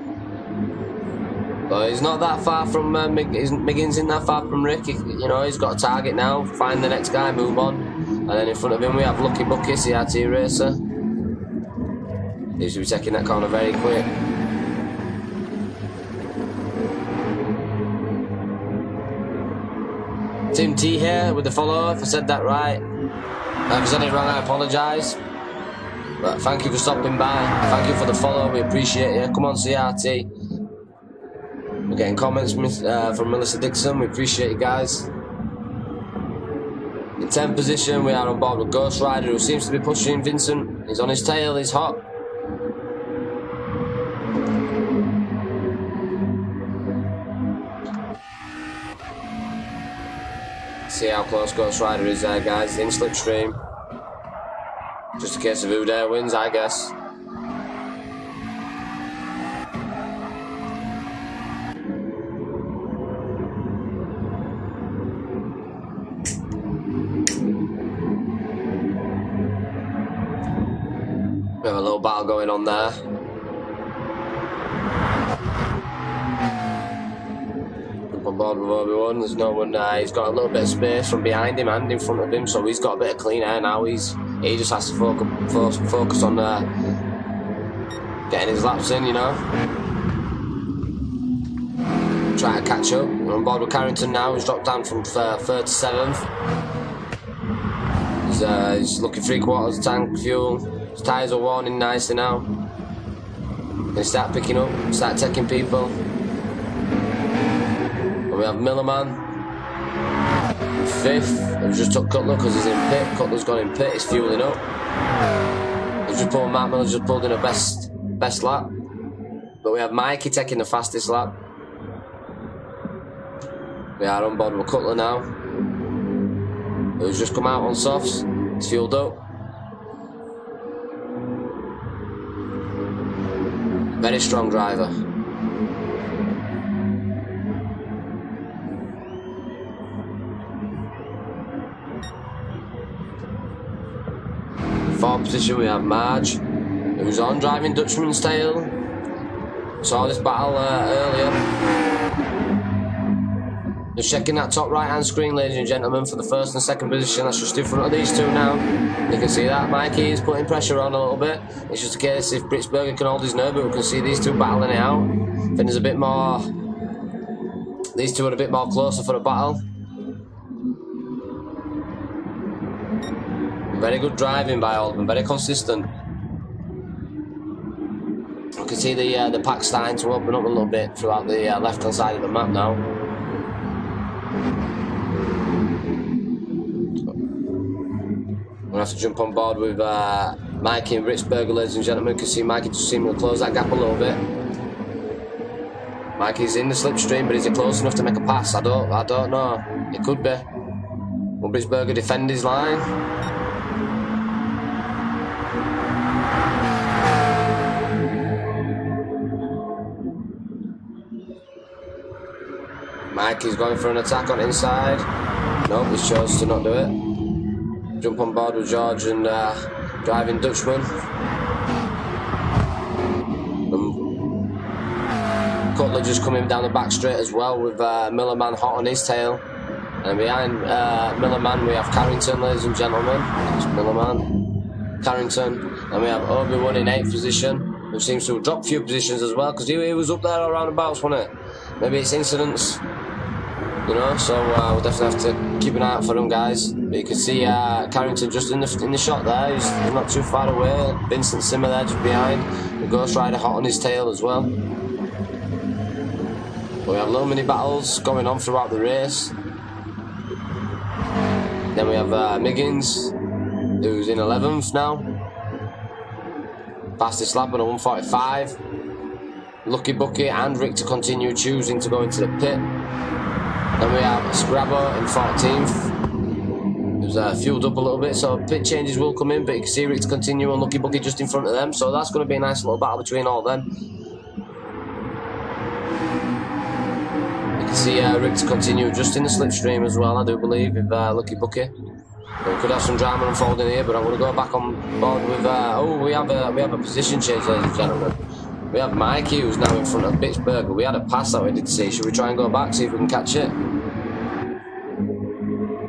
But he's not that far from Miggins isn't that far from Rick. You know, he's got a target now. Find the next guy, move on. And then in front of him we have Lucky Bucky, CRT racer. He should be taking that corner very quick. Tim T here with the follow, if I said that right. If I said it wrong, I apologise. But thank you for stopping by. Thank you for the follow, we appreciate you. Come on, CRT. We're getting comments from Melissa Dixon, we appreciate you guys. In 10th position, we are on board with Ghost Rider, who seems to be pushing Vincent. He's on his tail, he's hot. See how close Ghost Rider is there, guys. In slipstream. Just a case of who there wins, I guess. We have a little battle going on there. Jump on board with Obi-Wan. There's no one. He's got a little bit of space from behind him and in front of him, so he's got a bit of clean air now. He just has to focus on getting his laps in, you know. Trying to catch up. We're on board with Carrington now. He's dropped down from 3rd to 7th. He's looking 3/4 tank fuel. His tyres are warning nicely now. They start picking up, start taking people. And we have Millerman 5th. He just took Cutler because he's in pit. Cutler's gone in pit. He's fueling up. He's just pulled Matt Miller's just pulled in a best lap. But we have Mikey taking the fastest lap. We are on board with Cutler now. Who's just come out on softs. He's fueled up. Very strong driver. Fourth position we have Marge, who's on driving Dutchman's tail. Saw this battle earlier. Just checking that top right hand screen, ladies and gentlemen, for the 1st and 2nd position. That's just in front of these two now. You can see that Mikey is putting pressure on a little bit. It's just a case if Britzberger can hold his nerve, but we can see these two battling it out. I think there's a bit more. These two are a bit more closer for a battle. Very good driving by all of them, very consistent. You can see the pack starting to open up a little bit throughout the left hand side of the map now. We'll have to jump on board with Mikey and Britzberger, ladies and gentlemen. You can see Mikey just seeming to close that gap a little bit. Mikey's in the slipstream, but is he close enough to make a pass? I don't know. It could be. Will Britzberger defend his line? Mikey's going for an attack on inside. Nope, he's chose to not do it. Jump on board with George and driving Dutchman. Cutler just coming down the back straight as well with Millerman hot on his tail. And behind Millerman we have Carrington, ladies and gentlemen. That's Millerman, Carrington. And we have Obi-Wan in 8th position, who seems to have dropped a few positions as well, because he was up there around abouts, wasn't it? Maybe it's incidents. You know, so we'll definitely have to keep an eye out for him, guys. But you can see Carrington just in the shot there. He's not too far away. Vincent Simmer there just behind. The Ghost Rider hot on his tail as well. But we have low mini battles going on throughout the race. Then we have Miggins, who's in 11th now. Fastest lap on a 1:45. Lucky Bucky and Rick to continue choosing to go into the pit. Then we have Scrabber in 14th. Who's fueled up a little bit, so pit changes will come in, but you can see Rick to continue and Lucky Bucky just in front of them, so that's going to be a nice little battle between all of them. You can see Rick to continue just in the slipstream as well, I do believe, with Lucky Bucky. We could have some drama unfolding here, but I'm going to go back on board with. We have a position change, ladies and gentlemen. We have Mikey, who's now in front of Britzberger. We had a pass that we did see. Should we try and go back, see if we can catch it?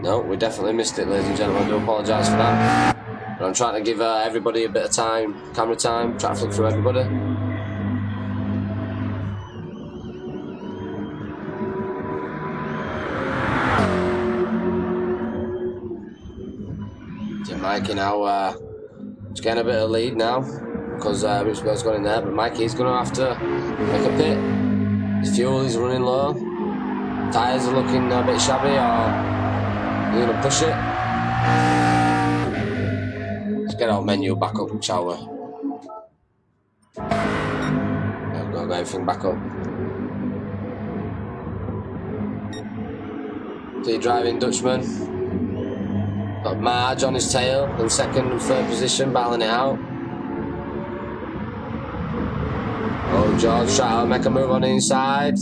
No, we definitely missed it, ladies and gentlemen. I do apologise for that. But I'm trying to give everybody a bit of time, camera time, try to flick through everybody. So Mikey now just getting a bit of lead now, because Britzberger's got in there, but Mikey's going to have to make a pit. His fuel is running low. Tyres are looking a bit shabby, or he's going to push it. Let's get our menu back up, shall we? I've got everything back up. So you're driving Dutchman. Got Marge on his tail in second and third position, battling it out. Oh, George trying to make a move on the inside.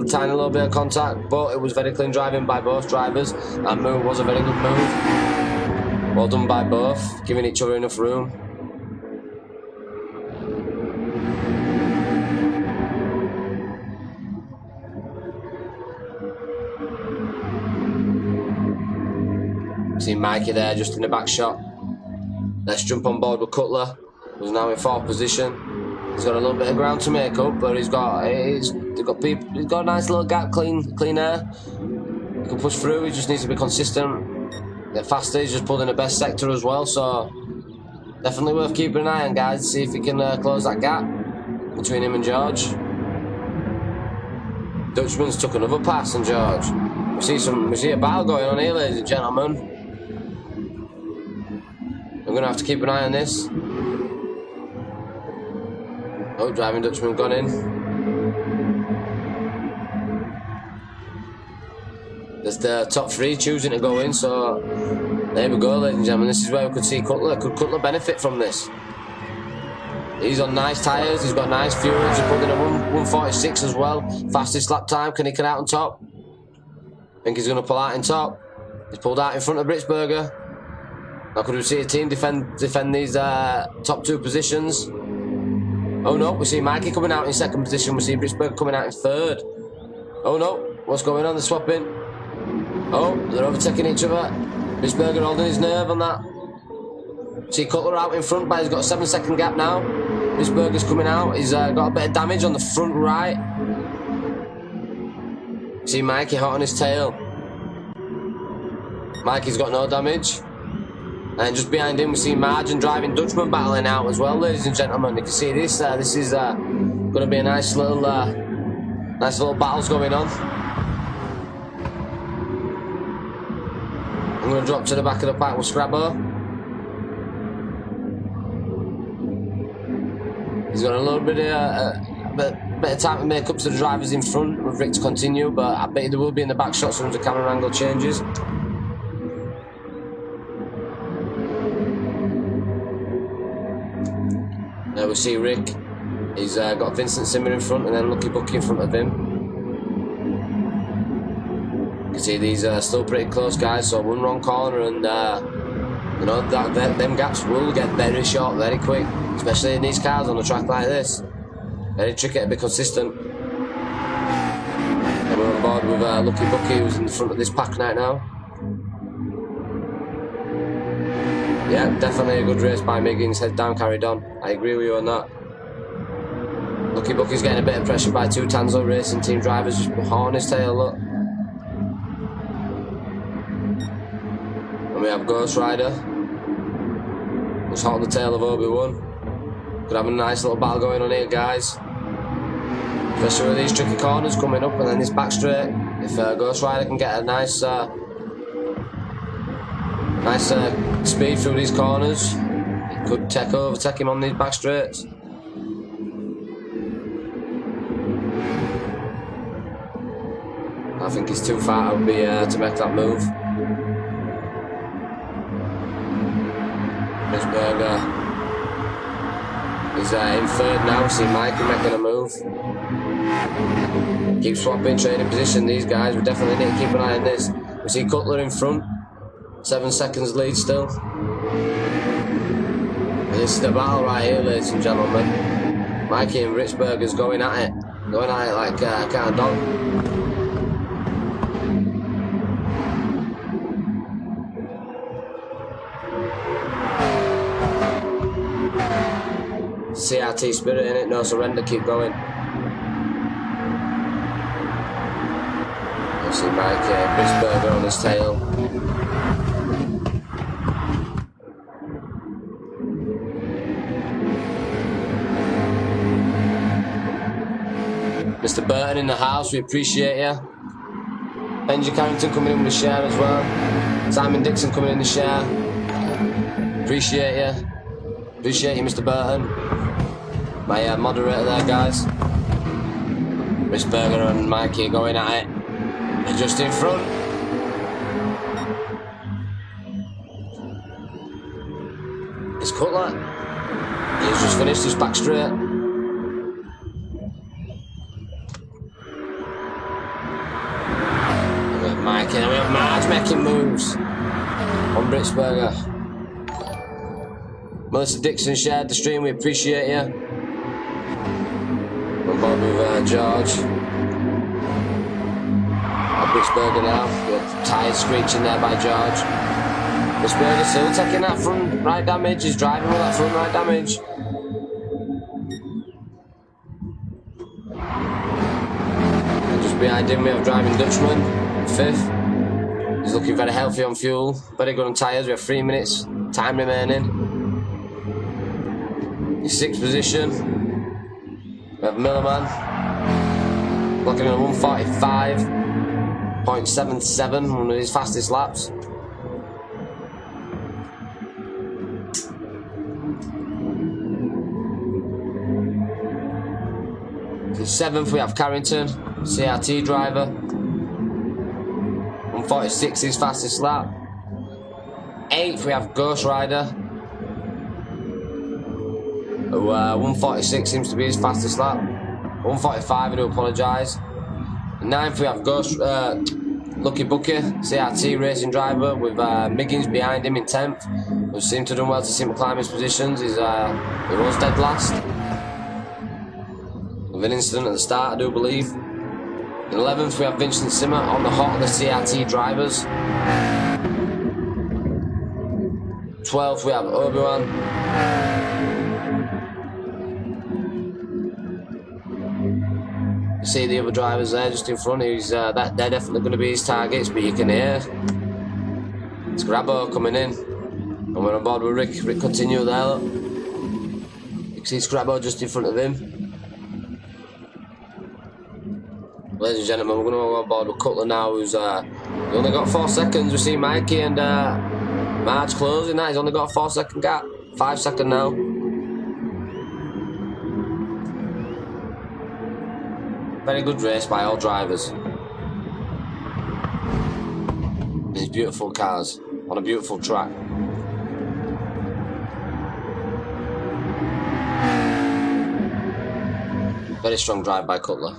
Tiny little bit of contact, but it was very clean driving by both drivers. That move was a very good move. Well done by both, giving each other enough room. See Mikey there just in the back shot. Let's jump on board with Cutler, who's now in fourth position. He's got a little bit of ground to make up, but he's got a nice little gap, clean air. He can push through. He just needs to be consistent, get faster. He's just pulled in the best sector as well, so definitely worth keeping an eye on, guys. See if he can close that gap between him and George. Dutchman's took another pass on George. We see a battle going on here, ladies and gentlemen. We're gonna have to keep an eye on this. Oh, driving Dutchman gone in. There's the top three choosing to go in, so there we go, ladies and gentlemen. This is where we could see Cutler. Could Cutler benefit from this? He's on nice tyres, he's got nice fuel, he's put in a 146 as well. Fastest lap time, can he get out on top? I think he's going to pull out in top. He's pulled out in front of Britzberger. Now could we see a team defend these top two positions? Oh no, we see Mikey coming out in second position, we see Britzberger coming out in third. Oh no, what's going on, they're swapping. Oh, they're overtaking each other. Britzberger holding his nerve on that. See Cutler out in front, but he's got a 7-second gap now. Britzberger's coming out, he's got a bit of damage on the front right. See Mikey hot on his tail. Mikey's got no damage. And just behind him we see Marge and driving Dutchman battling out as well, ladies and gentlemen. You can see this. This is going to be a nice little battles going on. I'm going to drop to the back of the pack with Scrabbo. He's got a little bit of time to make up to the drivers in front with Rick to continue, but I bet there will be in the back shot as soon as the camera angle changes. There we see Rick. He's got Vincent Zimmer in front and then Lucky Bucky in front of him. You can see these are still pretty close, guys, so one wrong corner and you know, them gaps will get very short very quick, especially in these cars on a track like this. Very tricky to be consistent. And we're on board with Lucky Bucky, who's in the front of this pack right now. Yeah, definitely a good race by Miggins, head down, carried on. I agree with you on that. Lucky Bucky's getting a bit of pressure by two Tanso Racing team drivers, just hot on his tail, look. And we have Ghost Rider, who's hot on the tail of Obi-Wan. Could have a nice little battle going on here, guys. Especially with these tricky corners coming up and then this back straight. If Ghost Rider can get a nice speed through these corners, it could overtake him on these back straights. I think he's too far to make that move. Britzberger is in third now. See Mikey making a move. Keep swapping, trading position. These guys, we definitely need to keep an eye on this. We see Cutler in front. 7 seconds lead still. And this is the battle right here, ladies and gentlemen. Mikey and Britzberger's going at it like cat and dog. CRT spirit in it, no surrender, keep going. You see Mikey and Britzberger on his tail. Mr. Burton in the house, we appreciate you. Benji Carrington coming in with a share as well. Simon Dixon coming in the share. Appreciate you. Appreciate you, Mr. Burton. My moderator there, guys. Britzberger and Mikey going at it. They're just in front. It's Cutler. He's just finished his back straight. We have Mikey and we have Marge making moves on Britsberger. Melissa Dixon shared the stream, we appreciate you. On board with George. Britsberger now, with tyres screeching there by George. Britsberger still taking that front right damage, he's driving with that front right damage. And just behind him we have driving Dutchman, 5th. He's looking very healthy on fuel, very good on tyres, we have 3 minutes time remaining. His 6th position. We have Millerman, looking at 145.77, one of his fastest laps. In 7th we have Carrington, CRT driver. 146 his fastest lap. 8th we have Ghost Rider. 146 seems to be his fastest lap. 145, I do apologise. 9th we have Lucky Bucky, CRT racing driver, with Miggins behind him in 10th, who seemed to have done well to see him climb his positions. He was dead last, with an incident at the start, I do believe. In 11th we have Vincent Simmer on the hot of the CRT drivers. 12th we have Obi-Wan. You see the other drivers there just in front. They're definitely going to be his targets, but you can hear it's Grabo coming in, and we're on board with Rick. Rick continue there. Look. You can see Scrabo just in front of him. Ladies and gentlemen, we're going to go on board with Cutler now, who's he only got 4 seconds. We see Mikey and Marge closing that. He's only got a 4-second gap. 5 seconds now. Very good race by all drivers. These beautiful cars on a beautiful track. Very strong drive by Cutler.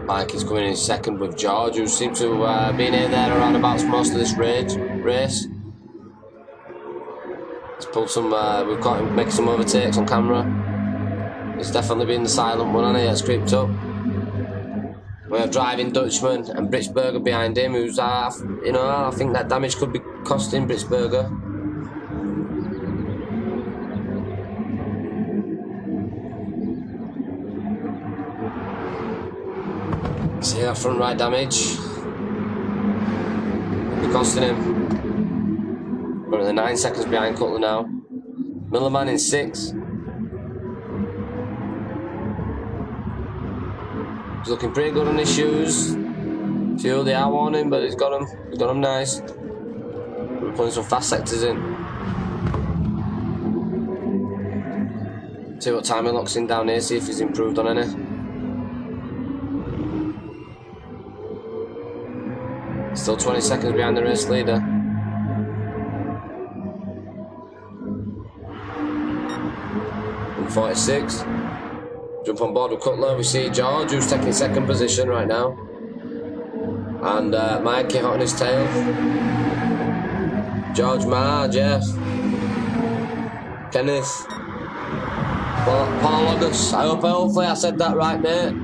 Mike is coming in 2nd with George, who seems to have been in there around about most of this race. He's pulled some, we've caught him making some overtakes on camera. He's definitely been the silent one, and he has creeped up. We have driving Dutchman and Britsberger behind him, who's, I think that damage could be costing Britsberger. See that front right damage? Could be costing him. We're at the 9 seconds behind Cutler now. Millerman in 6th. He's looking pretty good on his shoes. Fuel, they are warning, but he's got them. He's got them nice. We're putting some fast sectors in. See what time he locks in down here, see if he's improved on any. Still 20 seconds behind the race leader. And 46. Jump on board with Cutler. We see George, who's taking 2nd position right now. And Mikey hot on his tail. George Marge, yes. Kenneth. Paulogos. Hopefully I said that right, mate.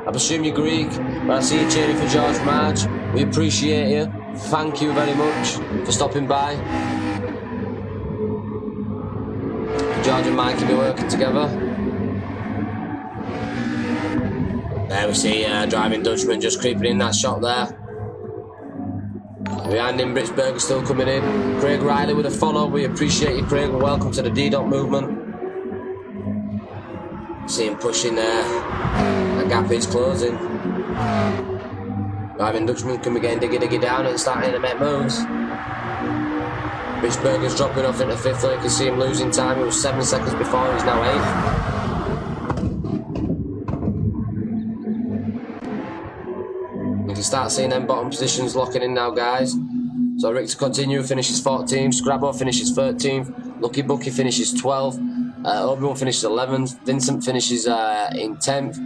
I presume you're Greek, but I see you cheering for George Marge. We appreciate you. Thank you very much for stopping by. George and Mike will be working together. There we see driving Dutchman just creeping in that shot there. Behind him, Britsberger still coming in. Craig Riley with a follow. We appreciate you, Craig. Welcome to the DeeDot movement. See him pushing there. The gap is closing. Driving Dutchman can be getting diggy down and starting to make moves. Britsberger's dropping off into 5th. You can see him losing time. It was 7 seconds before. He's now 8th. You can start seeing them bottom positions locking in now, guys. So Rick to continue finishes 14th, Scrabbo finishes 13th, Lucky Bucky finishes 12th, Obi-Wan finishes 11th, Vincent finishes in 10th.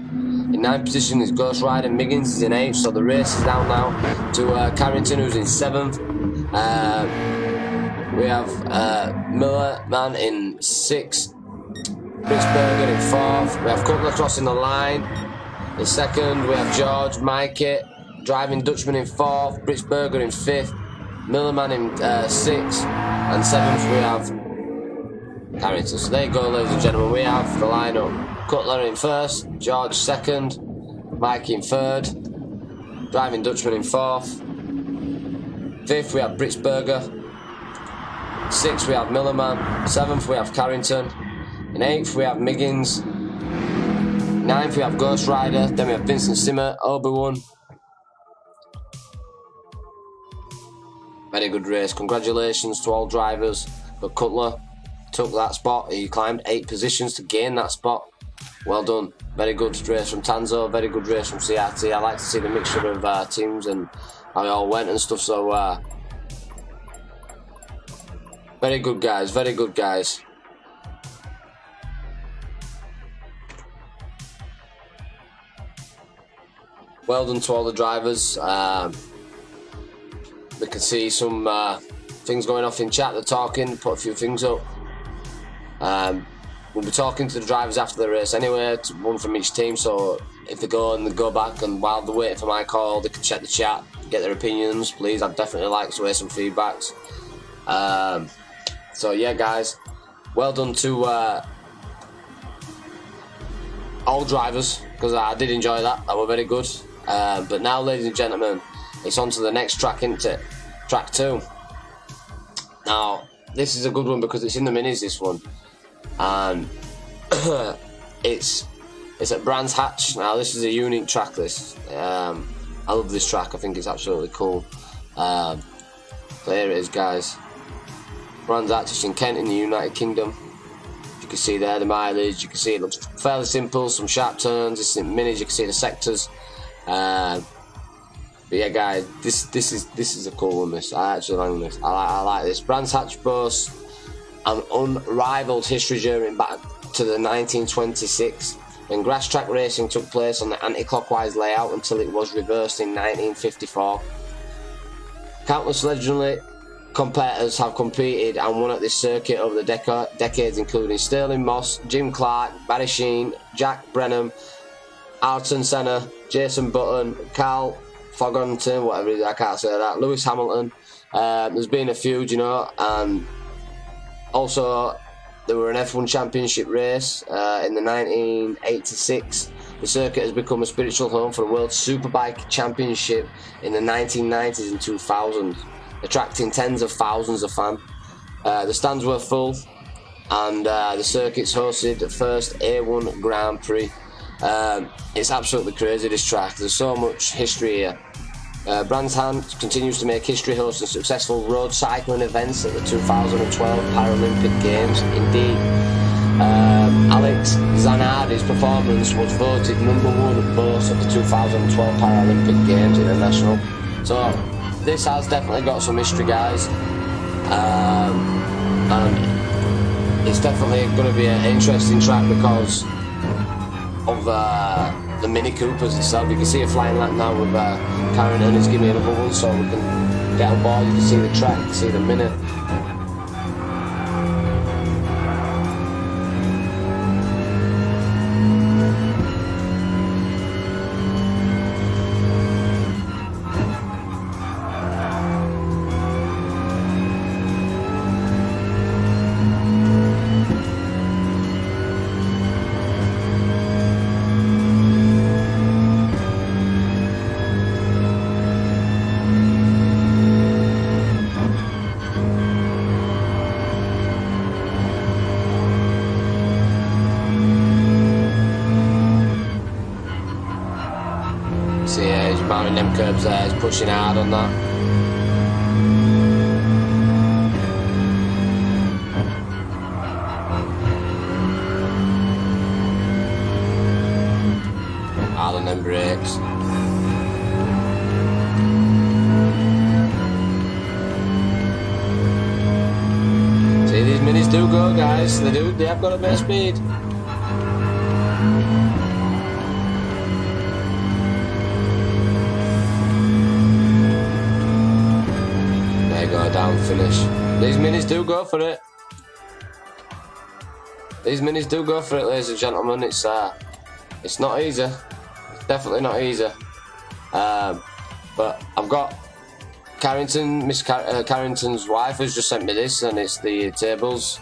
In 9th position is Ghost Rider, Miggins is in 8th, so the race is down now to Carrington, who's in 7th. We have Miller Man in 6th, Britzberger in 4th, we have Cutler crossing the line in 2nd, we have George, Mikey, Driving Dutchman in 4th, Britzberger in 5th, Millerman in 6th, and 7th we have Carrington. So there you go, ladies and gentlemen, we have the lineup. Cutler in 1st, George 2nd, Mikey in 3rd, Driving Dutchman in 4th, 5th we have Britzberger, 6th we have Millerman, 7th we have Carrington, in 8th we have Miggins, 9th we have Ghost Rider, then we have Vincent Simmer, Obi-Wan. Very good race, congratulations to all drivers, but Cutler took that spot, he climbed 8 positions to gain that spot. Well done, very good race from Tanso, very good race from CRT. I like to see the mixture of teams and how it all went and stuff, so very good guys, very good guys. Well done to all the drivers. We can see some things going off in chat, they're talking, put a few things up. We'll be talking to the drivers after the race anyway, one from each team, so if they go and they go back and while they're waiting for my call, they can check the chat, get their opinions, please. I'd definitely like to hear some feedbacks. So yeah guys, well done to all drivers, because I did enjoy that, were very good. But now, ladies and gentlemen, it's on to the next track, isn't it? Track 2. Now, this is a good one because it's in the minis, this one. And it's at Brands Hatch. Now, this is a unique track list. I love this track, I think it's absolutely cool. So here it is, guys. Brands Hatch, it's in Kent in the United Kingdom. You can see there the mileage, you can see it looks fairly simple, some sharp turns, it's in minis, you can see the sectors. But yeah guys, this is a cool one, this. I actually like this. I like this. Brands Hatch boasts an unrivaled history journey back to the 1926 when grass track racing took place on the anti-clockwise layout until it was reversed in 1954. Countless legendary competitors have competed and won at this circuit over the decades, including Sterling Moss, Jim Clark, Barry Sheen, Jack Brenham, Ayrton Senna, Jason Button, Carl Fogarty, whatever it is, I can't say that, Lewis Hamilton. There's been a few, you know, and also there were an F1 championship race in the 1986. The circuit has become a spiritual home for the World Superbike Championship in the 1990s and 2000s, attracting tens of thousands of fans. The stands were full, and the circuits hosted the first A1 Grand Prix. It's absolutely crazy, this track. There's so much history here. Brands Hatch continues to make history hosting successful road cycling events at the 2012 Paralympic Games. Indeed, Alex Zanardi's performance was voted #1 boast of the 2012 Paralympic Games International. So this has definitely got some history, guys, and it's definitely going to be an interesting track because of the Mini Coopers itself. You can see a flying lap now with Carrington. It's giving me another one so we can get on board. You can see the track, you can see the Mini. See, he's mounting them curbs there, he's pushing hard on that. Hard on them brakes. do go, guys. They have got a bit of speed. There you go, down finish. These minis do go for it. These minis do go for it, ladies and gentlemen. It's not easy. It's definitely not easy. But I've got Miss Carrington's wife has just sent me this, and it's the tables.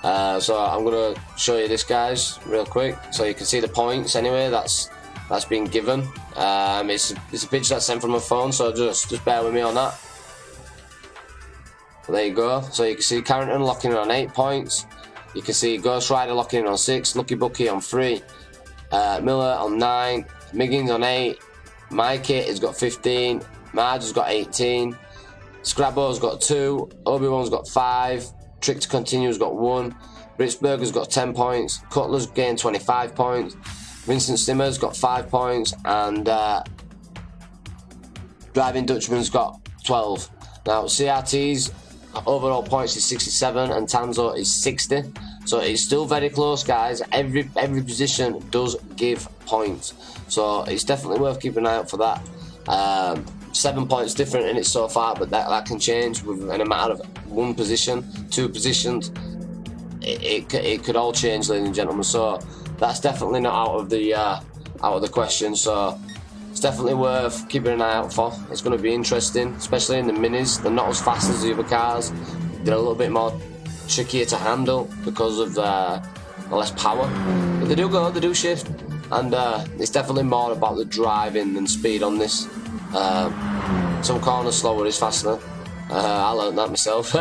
So I'm gonna show you this, guys, real quick, so you can see the points. Anyway, that's been given. It's a picture that's sent from my phone, so just bear with me on that. There you go. So you can see Carrington locking in on 8 points. You can see Ghost Rider locking in on 6, Lucky Bucky on 3, Miller on 9, Miggins on 8, Mikey has got 15, Marge has got 18, Scrabbo's got 2, Obi-Wan's got 5, Trick to Continue's got 1, Britzberger's got 10 points, Cutler's gained 25 points, Vincent Stimmer's got 5 points, and Driving Dutchman's got 12. Now CRT's overall points is 67 and Tanso is 60, so it's still very close, guys. Every position does give points, so it's definitely worth keeping an eye out for that. 7 points different in it so far, but that can change within a matter of 1 position, 2 positions. It could all change, ladies and gentlemen, so that's definitely not out of the question. So it's definitely worth keeping an eye out for. It's going to be interesting, especially in the minis. They're not as fast as the other cars. They're a little bit more trickier to handle because of the less power. But they do shift, and it's definitely more about the driving than speed on this. Some corners slower is faster. I learned that myself.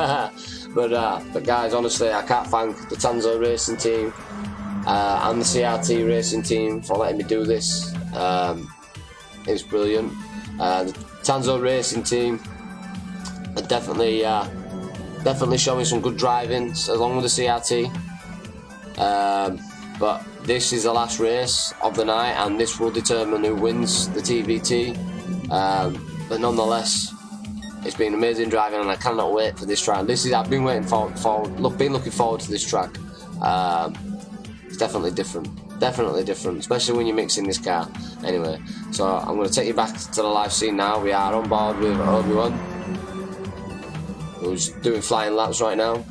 but guys, honestly, I can't thank the Tanso racing team and the CRT racing team for letting me do this. It's brilliant. The Tanso racing team are definitely showing some good driving along with the CRT. But this is the last race of the night, and this will determine who wins the TVT. But nonetheless, it's been amazing driving, and I cannot wait for this track. I've been looking forward to this track. It's definitely different, especially when you're mixing this car. Anyway, so I'm going to take you back to the live scene now. We are on board with Obi-Wan, who's doing flying laps right now.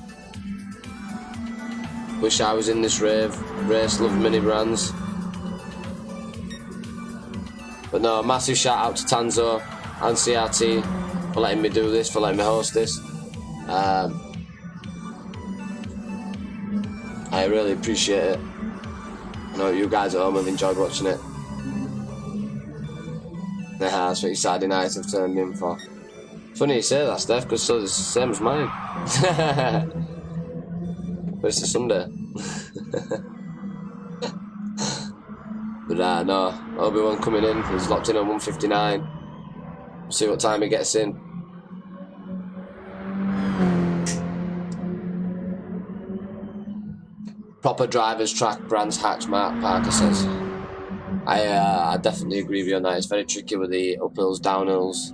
Wish I was in this race, love mini brands. But no, massive shout out to Tanso and CRT for letting me do this, for letting me host this. I really appreciate it. I know you guys at home have enjoyed watching it. That's what your Saturday nights have turned in for. Funny you say that, Steph, because so it's the same as mine. But it's a Sunday. But no, Obi-Wan coming in. He's locked in on 159. See what time he gets in. Proper driver's track, Brands Hatch, Mark Parker says. I definitely agree with you on that. It's very tricky with the uphills, downhills,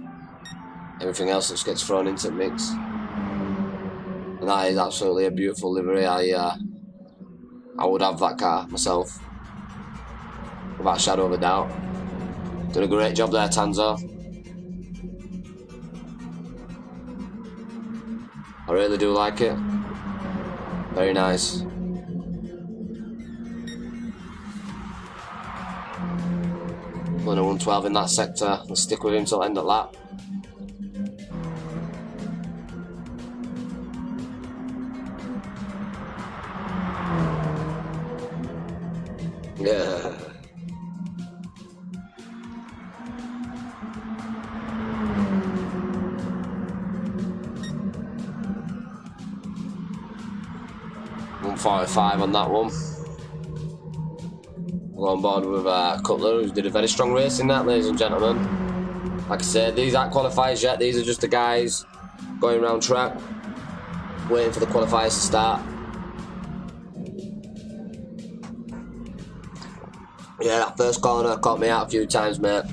everything else that gets thrown into the mix. And that is absolutely a beautiful livery. I would have that car myself, without a shadow of a doubt. Done a great job there, Tanso. I really do like it. Very nice. Going to 112 in that sector and stick with him till end of lap. Yeah. $145 on that one. We're on board with Cutler, who did a very strong race in that, ladies and gentlemen. Like I said, these aren't qualifiers yet. These are just the guys going around track, waiting for the qualifiers to start. Yeah, that first corner caught me out a few times, mate.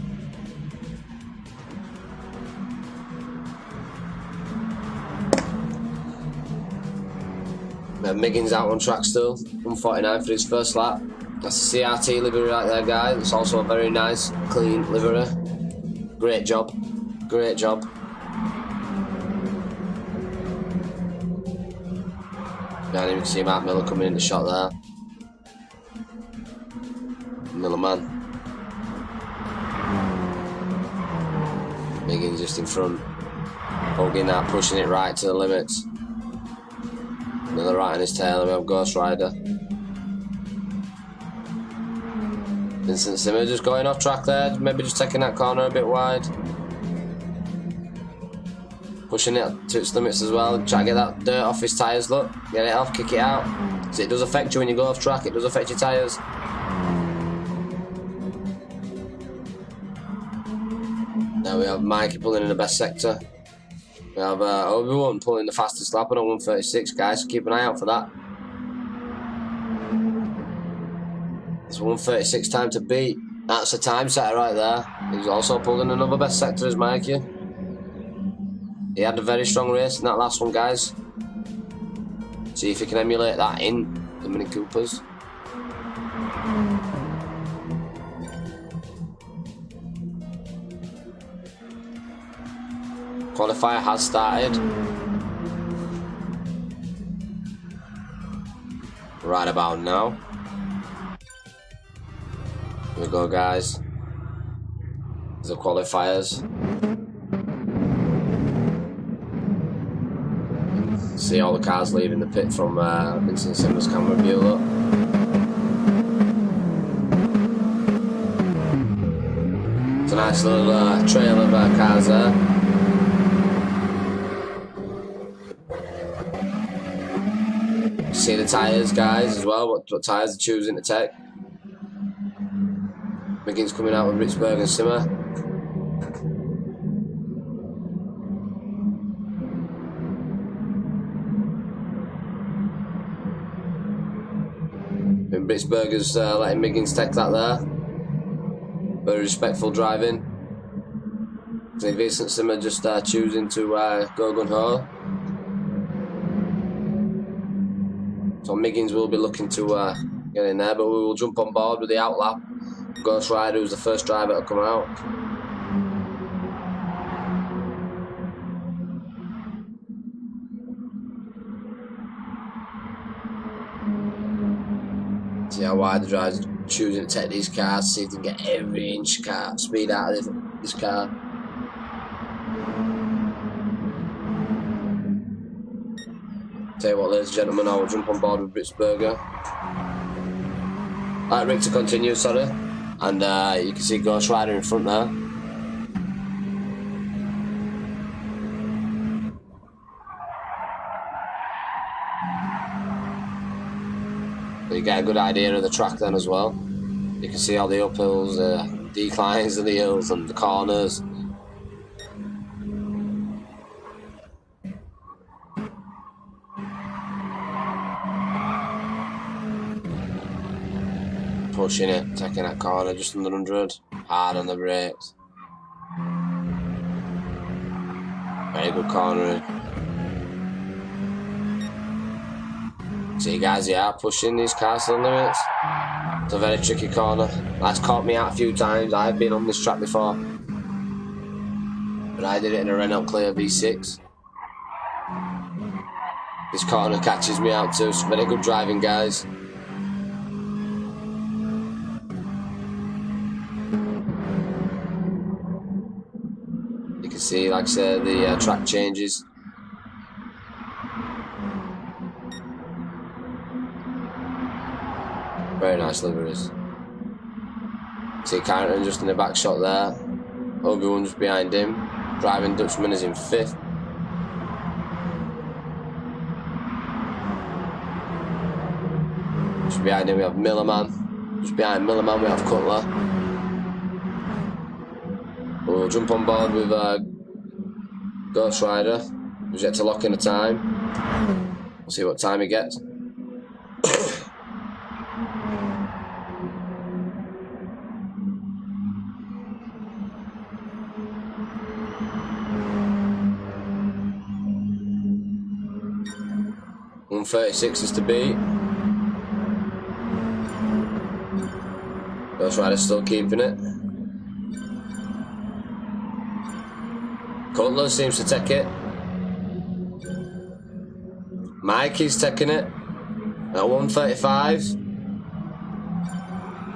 Miggins out on track still, 149 for his first lap. That's the CRT livery right there, guys. It's also a very nice, clean livery. Great job, great job. Behind him you can see Mark Miller coming in the shot there. Miller man. Miggins just in front. Hugging that, pushing it right to the limits. Miller right on his tail, and we have Ghost Rider. Vincent Simmer just going off track there, maybe just taking that corner a bit wide. Pushing it to its limits as well, try to get that dirt off his tyres, look. Get it off, kick it out. So it does affect you when you go off track, it does affect your tyres. Now we have Mikey pulling in the best sector. We have Obi-Wan pulling the fastest lap on 136, guys, so keep an eye out for that. It's 136 time to beat. That's a time setter right there. He's also pulled in another best sector as Mikey. He had a very strong race in that last one, guys. See if he can emulate that in the Mini Coopers. Qualifier has started. Right about now. Here we go, guys. The qualifiers. See all the cars leaving the pit from Vincent Simmer's camera view, look. It's a nice little trail of cars there. See the tyres, guys, as well, what tyres they're choosing to take. Miggins coming out with Ritzberg and Simmer. And Ritzberger's letting Miggins take that there. Very respectful driving. See Vincent Simmer just choosing to go gun-ho. So Miggins will be looking to get in there, but we will jump on board with the outlap. Ghost Rider, who's the first driver to come out. See how wide the driver's choosing to take these cars, see if they can get every inch speed out of this car. Tell you what, ladies and gentlemen, I will jump on board with Ritzberger. Like Rick to continue, sorry. And you can see Ghost Rider in front there. But you get a good idea of the track then as well. You can see all the uphills, the declines of the hills and the corners. Pushing it, taking that corner just under 100, hard on the brakes. Very good cornering. See guys, yeah, pushing these cars to the limits. It's a very tricky corner. That's caught me out a few times. I've been on this track before, but I did it in a Renault Clio V6. This corner catches me out too. It's very good driving, guys. See, like I said, the track changes. Very nice liveries. See Carrington just in the back shot there. Obi-Wan just behind him. Driving Dutchman is in 5th. Just behind him we have Millerman. Just behind Millerman we have Cutler. We'll jump on board with Ghost Rider, who's yet to lock in a time. We'll see what time he gets. 136 is to beat. Ghost Rider's still keeping it. Cutler seems to take it. Mikey's taking it at 135.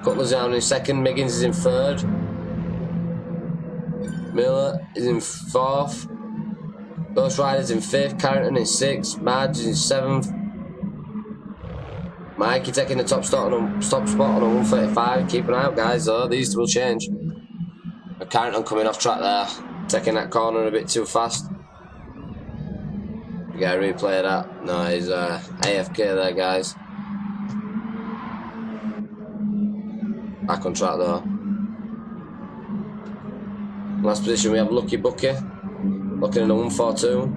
Cutler's down in second. Miggins is in third. Miller is in fourth. Ghost Rider's in fifth. Carrington in sixth. Madge is in seventh. Mikey taking the top spot on a 135. Keep an eye out, guys, though. These will change. And Carrington coming off track there. Taking that corner a bit too fast. You gotta replay that. No, he's AFK there, guys. Back on track though. Last position we have Lucky Bucky. Looking in a 142.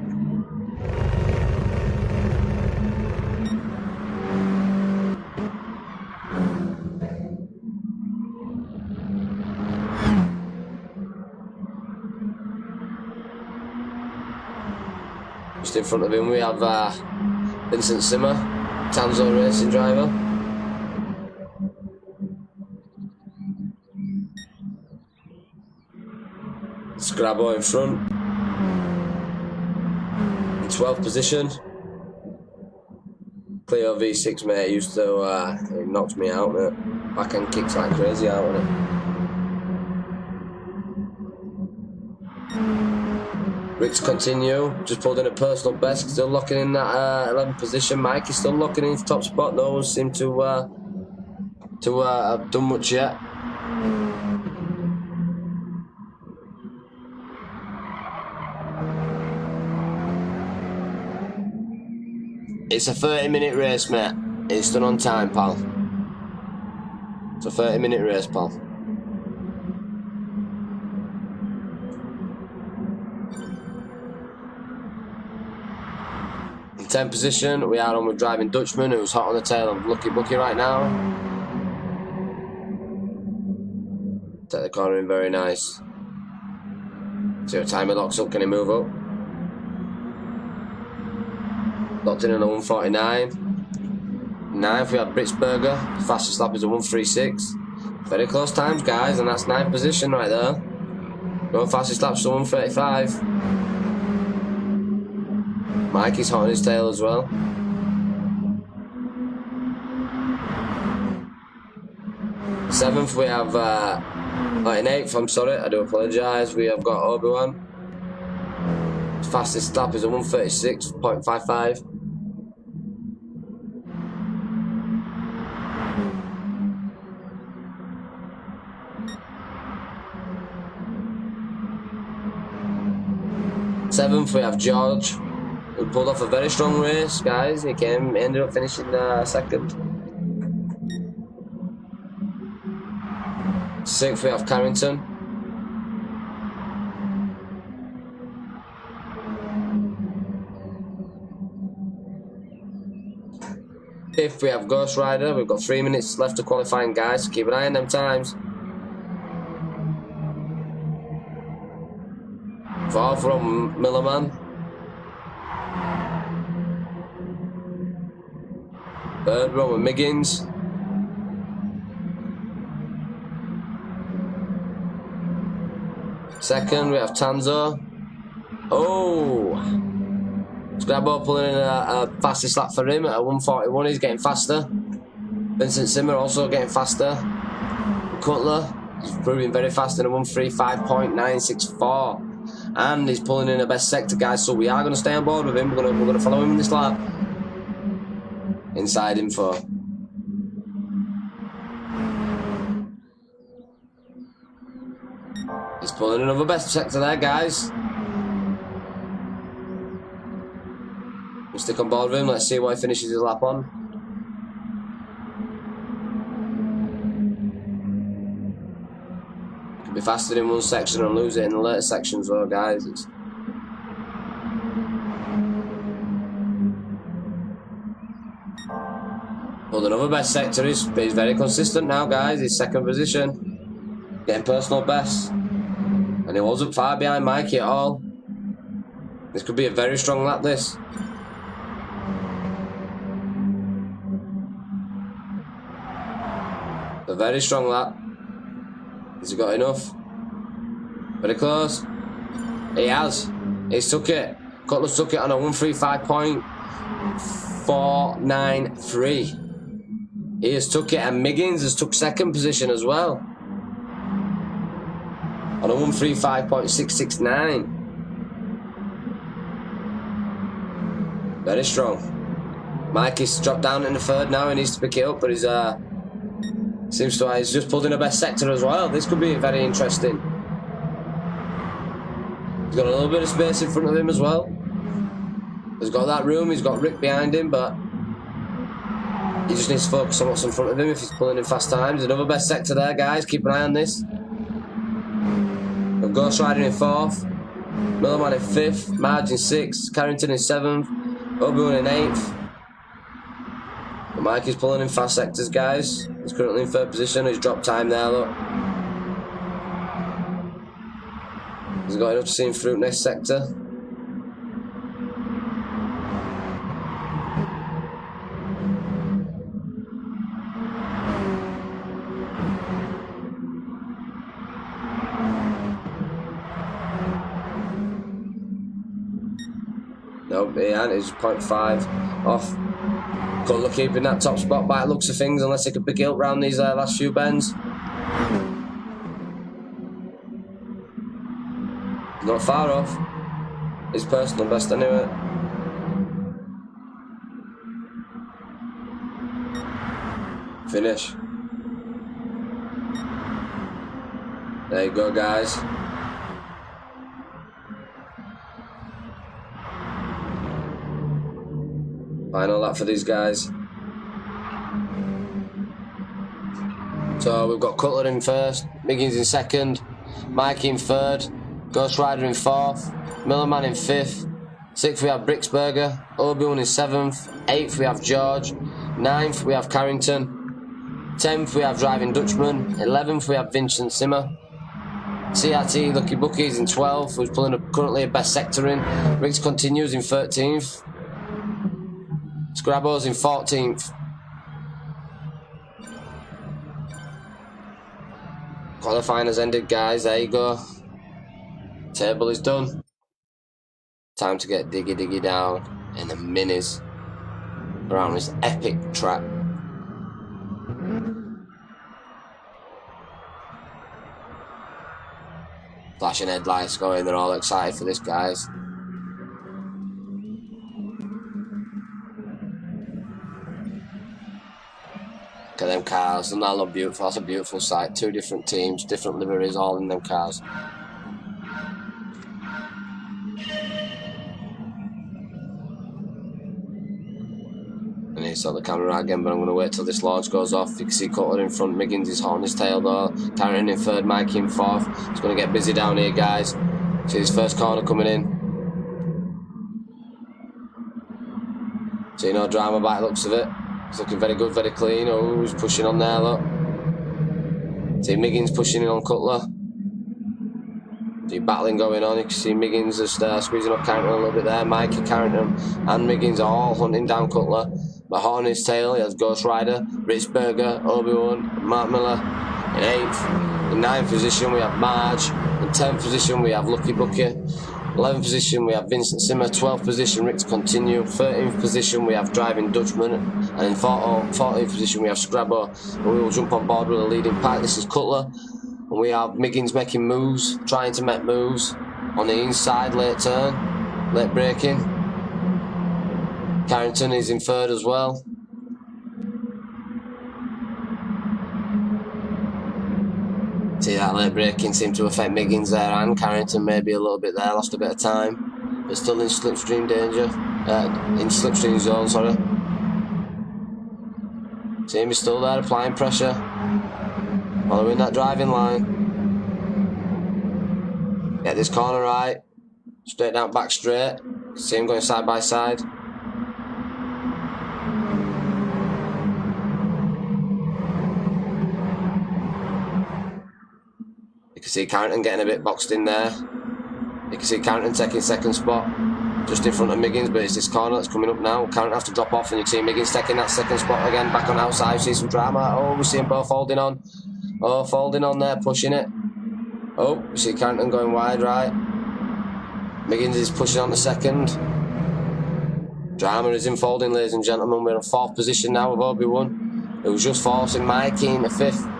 Just in front of him we have Vincent Simmer, Tanso racing driver. Scrabbo in front. In 12th position. Clio V6, mate, used to, it knocked me out, mate. Backhand kicks like crazy out on it. Rick's continue, just pulled in a personal best, still locking in that 11th position. Mike is still locking in the top spot. No one seemed to have done much yet. It's a 30-minute race, mate. It's done on time, pal. It's a 30-minute race, pal. In 10th position, we are on with Driving Dutchman, who's hot on the tail of Lucky Bucky right now. Take the corner in very nice. See what time it locks up, can he move up? Locked in on a 149. Ninth, we have Britzberger. Fastest lap is a 136. Very close times, guys, and that's 9th position right there. Going fastest lap's a 135. Mikey's hot on his tail as well. Seventh, we have, in 8th, I'm sorry, I do apologise, we have got Obi-Wan. Fastest lap is a 136.55. Seventh, we have George, who pulled off a very strong race, guys. He ended up finishing second. Sixth, we have Carrington. Fifth, we have Ghost Rider. We've got 3 minutes left to qualifying, guys, so keep an eye on them times. Fourth from Millerman. Third row with Miggins. Second, we have Tanso. Oh! Scrabbo pulling in a fastest lap for him at a 141. He's getting faster. Vincent Simmer also getting faster. Cutler is proving very fast in a 135.964. And he's pulling in a best sector, guys, so we are going to stay on board with him. We're going to follow him in this lap. Inside info. He's pulling another best sector there, guys. We'll stick on board with him. Let's see what he finishes his lap on. Could be faster in one section and lose it in the later sections, though, guys. Pulled another best sector. He's very consistent now, guys. He's second position, getting personal best, and he wasn't far behind Mikey at all. This could be a very strong lap, this. A very strong lap. Has he got enough? Very close. He has. He's took it. Cutler's took it on a 135.493. He has took it, and Miggins has took second position as well. On a 135.669. Very strong. Mikey's dropped down in the third now. He needs to pick it up, but he's seems to he's just pulled in the best sector as well. This could be very interesting. He's got a little bit of space in front of him as well. He's got that room. He's got Rick behind him, but he just needs to focus on what's in front of him if he's pulling in fast times. Another best sector there, guys. Keep an eye on this. We've Ghost Rider in 4th, Millerman in 5th, Marge in 6th, Carrington in 7th, Obi-Wan in 8th. But Mikey's pulling in fast sectors, guys. He's currently in 3rd position. He's dropped time there, look. He's got enough to see him through next sector. Nope, he ain't. He's 0.5 off. Cutler keeping that top spot by the looks of things, unless he can pick it up round these last few bends. Not far off. His personal best anyway. Finish. There you go, guys. Final lap for these guys. So we've got Cutler in 1st, Miggins in 2nd, Mikey in 3rd, Ghost Rider in 4th, Millerman in 5th, 6th we have Bricksberger, Obi-Wan in 7th, 8th we have George, 9th we have Carrington, 10th we have Driving Dutchman, 11th we have Vincent Simmer, CRT Lucky Bookies in 12th, who's pulling up currently a best sector in, Riggs continues in 13th, Scrabbo's in 14th. Qualifying has ended, guys. There you go. Table is done. Time to get diggy down in the minis around this epic track. Flashing headlights going. They're all excited for this, guys. Look at them cars, doesn't that look beautiful? That's a beautiful sight. 2 different teams, different liveries, all in them cars. I need to sort the camera out again, but I'm going to wait till this launch goes off. You can see Cutler in front, Miggins is hot on his tail though. Carrington in 3rd, Mikey in 4th. It's going to get busy down here, guys. See this first corner coming in. See no drama by the looks of it. It's looking very good, very clean. Oh, he's pushing on there, look. See Miggins pushing in on Cutler. See battling going on. You can see Miggins just squeezing up Carrington a little bit there. Mikey, Carrington and Miggins are all hunting down Cutler. But hot on his tail, he has Ghost Rider, Ritzberger, Obi-Wan, Mark Miller in 8th. In 9th position we have Marge. In 10th position we have Lucky Bucket. 11th position we have Vincent Simmer, 12th position Rick to continue, 13th position we have Driving Dutchman, and in 14th position we have Scrabbo, and we will jump on board with the leading pack. This is Cutler, and we have Miggins making moves, trying to make moves on the inside, late turn, late braking. Carrington is in 3rd as well. See that late braking seemed to affect Miggins there, and Carrington maybe a little bit there, lost a bit of time, but still in slipstream danger, in slipstream zone, sorry. See him, he's still there, applying pressure, following that driving line. Get this corner right, straight down, back straight, see him going side by side. You can see Carrington getting a bit boxed in there. You can see Carrington taking 2nd spot. just in front of Miggins, but it's this corner that's coming up now. Can't have to drop off, and you see Miggins taking that second spot again, back on outside. You see some drama. Oh, we see them both holding on. Oh, folding on there, pushing it. Oh, you see Carrington going wide right. Miggins is pushing on the second. Drama is in folding, ladies and gentlemen. We're in 4th position now with Obi-Wan, who's just forcing Mikey into 5th.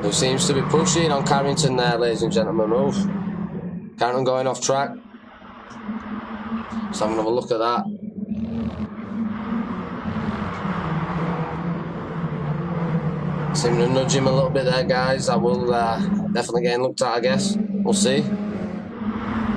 Who seems to be pushing on Carrington there, ladies and gentlemen. Oof. Carrington going off track. Let's have another look at that. Seem to nudge him a little bit there, guys. That will definitely get looked at, I guess. We'll see.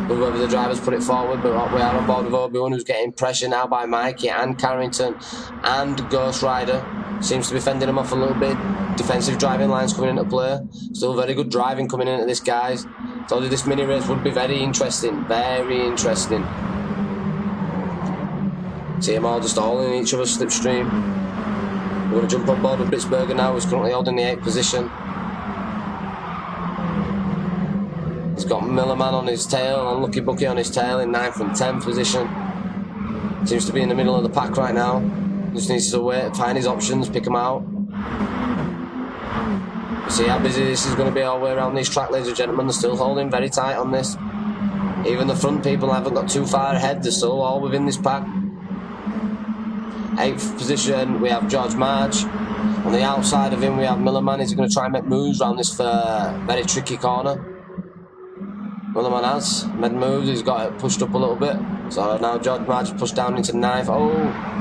Whoever the drivers put it forward, but we are on board with Obi-Wan, who's getting pressure now by Mikey and Carrington and Ghost Rider. Seems to be fending him off a little bit. Defensive driving lines coming into play. Still very good driving coming into this, guys. Told you this mini race would be very interesting. Very interesting. See them all just all in each other's slipstream. We're going to jump on board with Blitzberger now, who's currently holding the 8th position. He's got Millerman on his tail and Lucky Bucky on his tail in 9th and 10th position. Seems to be in the middle of the pack right now. Just needs to wait, find his options, pick them out. See how busy this is going to be all the way around this track, ladies and gentlemen. They're still holding very tight on this. Even the front people haven't got too far ahead. They're still all within this pack. 8th position, we have George March. On the outside of him, we have Millerman. He's going to try and make moves around this very tricky corner. Millerman has made moves. He's got it pushed up a little bit. So now George March pushed down into 9th. Oh!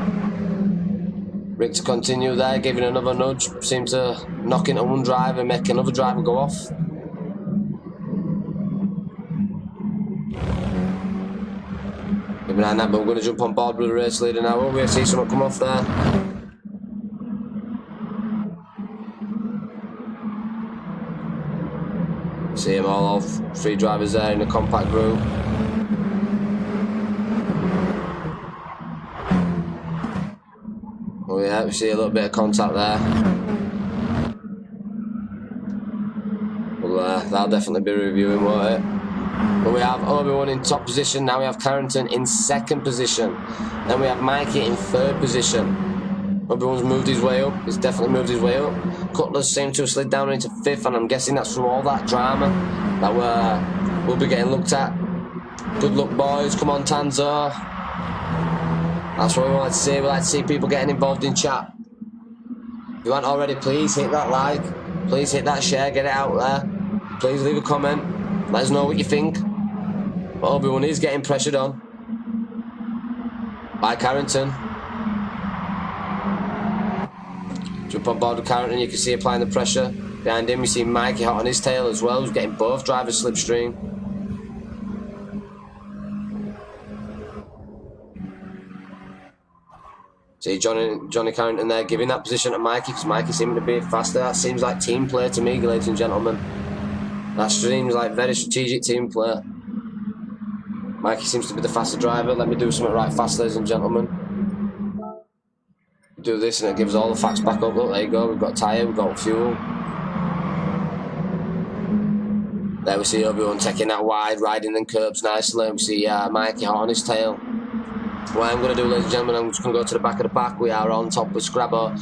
Rick to continue there, giving another nudge. Seems to knock into one driver and make another driver go off. Behind that, but we're going to jump on board with the race leader now. Oh, we see someone come off there. See them all 3 drivers there in a compact group. Oh yeah, we see a little bit of contact there. Well, that'll definitely be reviewing, won't it? But we have Obi-Wan in top position. Now we have Carrington in 2nd position. Then we have Mikey in 3rd position. Obi-Wan's moved his way up. He's definitely moved his way up. Cutler's seemed to have slid down into 5th, and I'm guessing that's from all that drama that we'll be getting looked at. Good luck, boys. Come on, Tanso. That's what we want to see. We like to see people getting involved in chat. If you aren't already, please hit that like. Please hit that share. Get it out there. Please leave a comment. Let us know what you think. But Obi-Wan is getting pressured on by Carrington. Jump on board with Carrington. You can see applying the pressure. Behind him, you see Mikey hot on his tail as well, who's getting both drivers slipstream. See Johnny Carrington there giving that position to Mikey, because Mikey seemed to be faster. That seems like team play to me, ladies and gentlemen. That seems like very strategic team play. Mikey seems to be the faster driver. Let me do something right fast, ladies and gentlemen. Do this and it gives all the facts back up. Look, there you go. We've got tyre, we've got fuel. There we see Obi-Wan taking that wide, riding them curbs nicely. We see Mikey hot on his tail. What I'm going to do, ladies and gentlemen, I'm just going to go to the back of the pack. We are on top with Scrabber,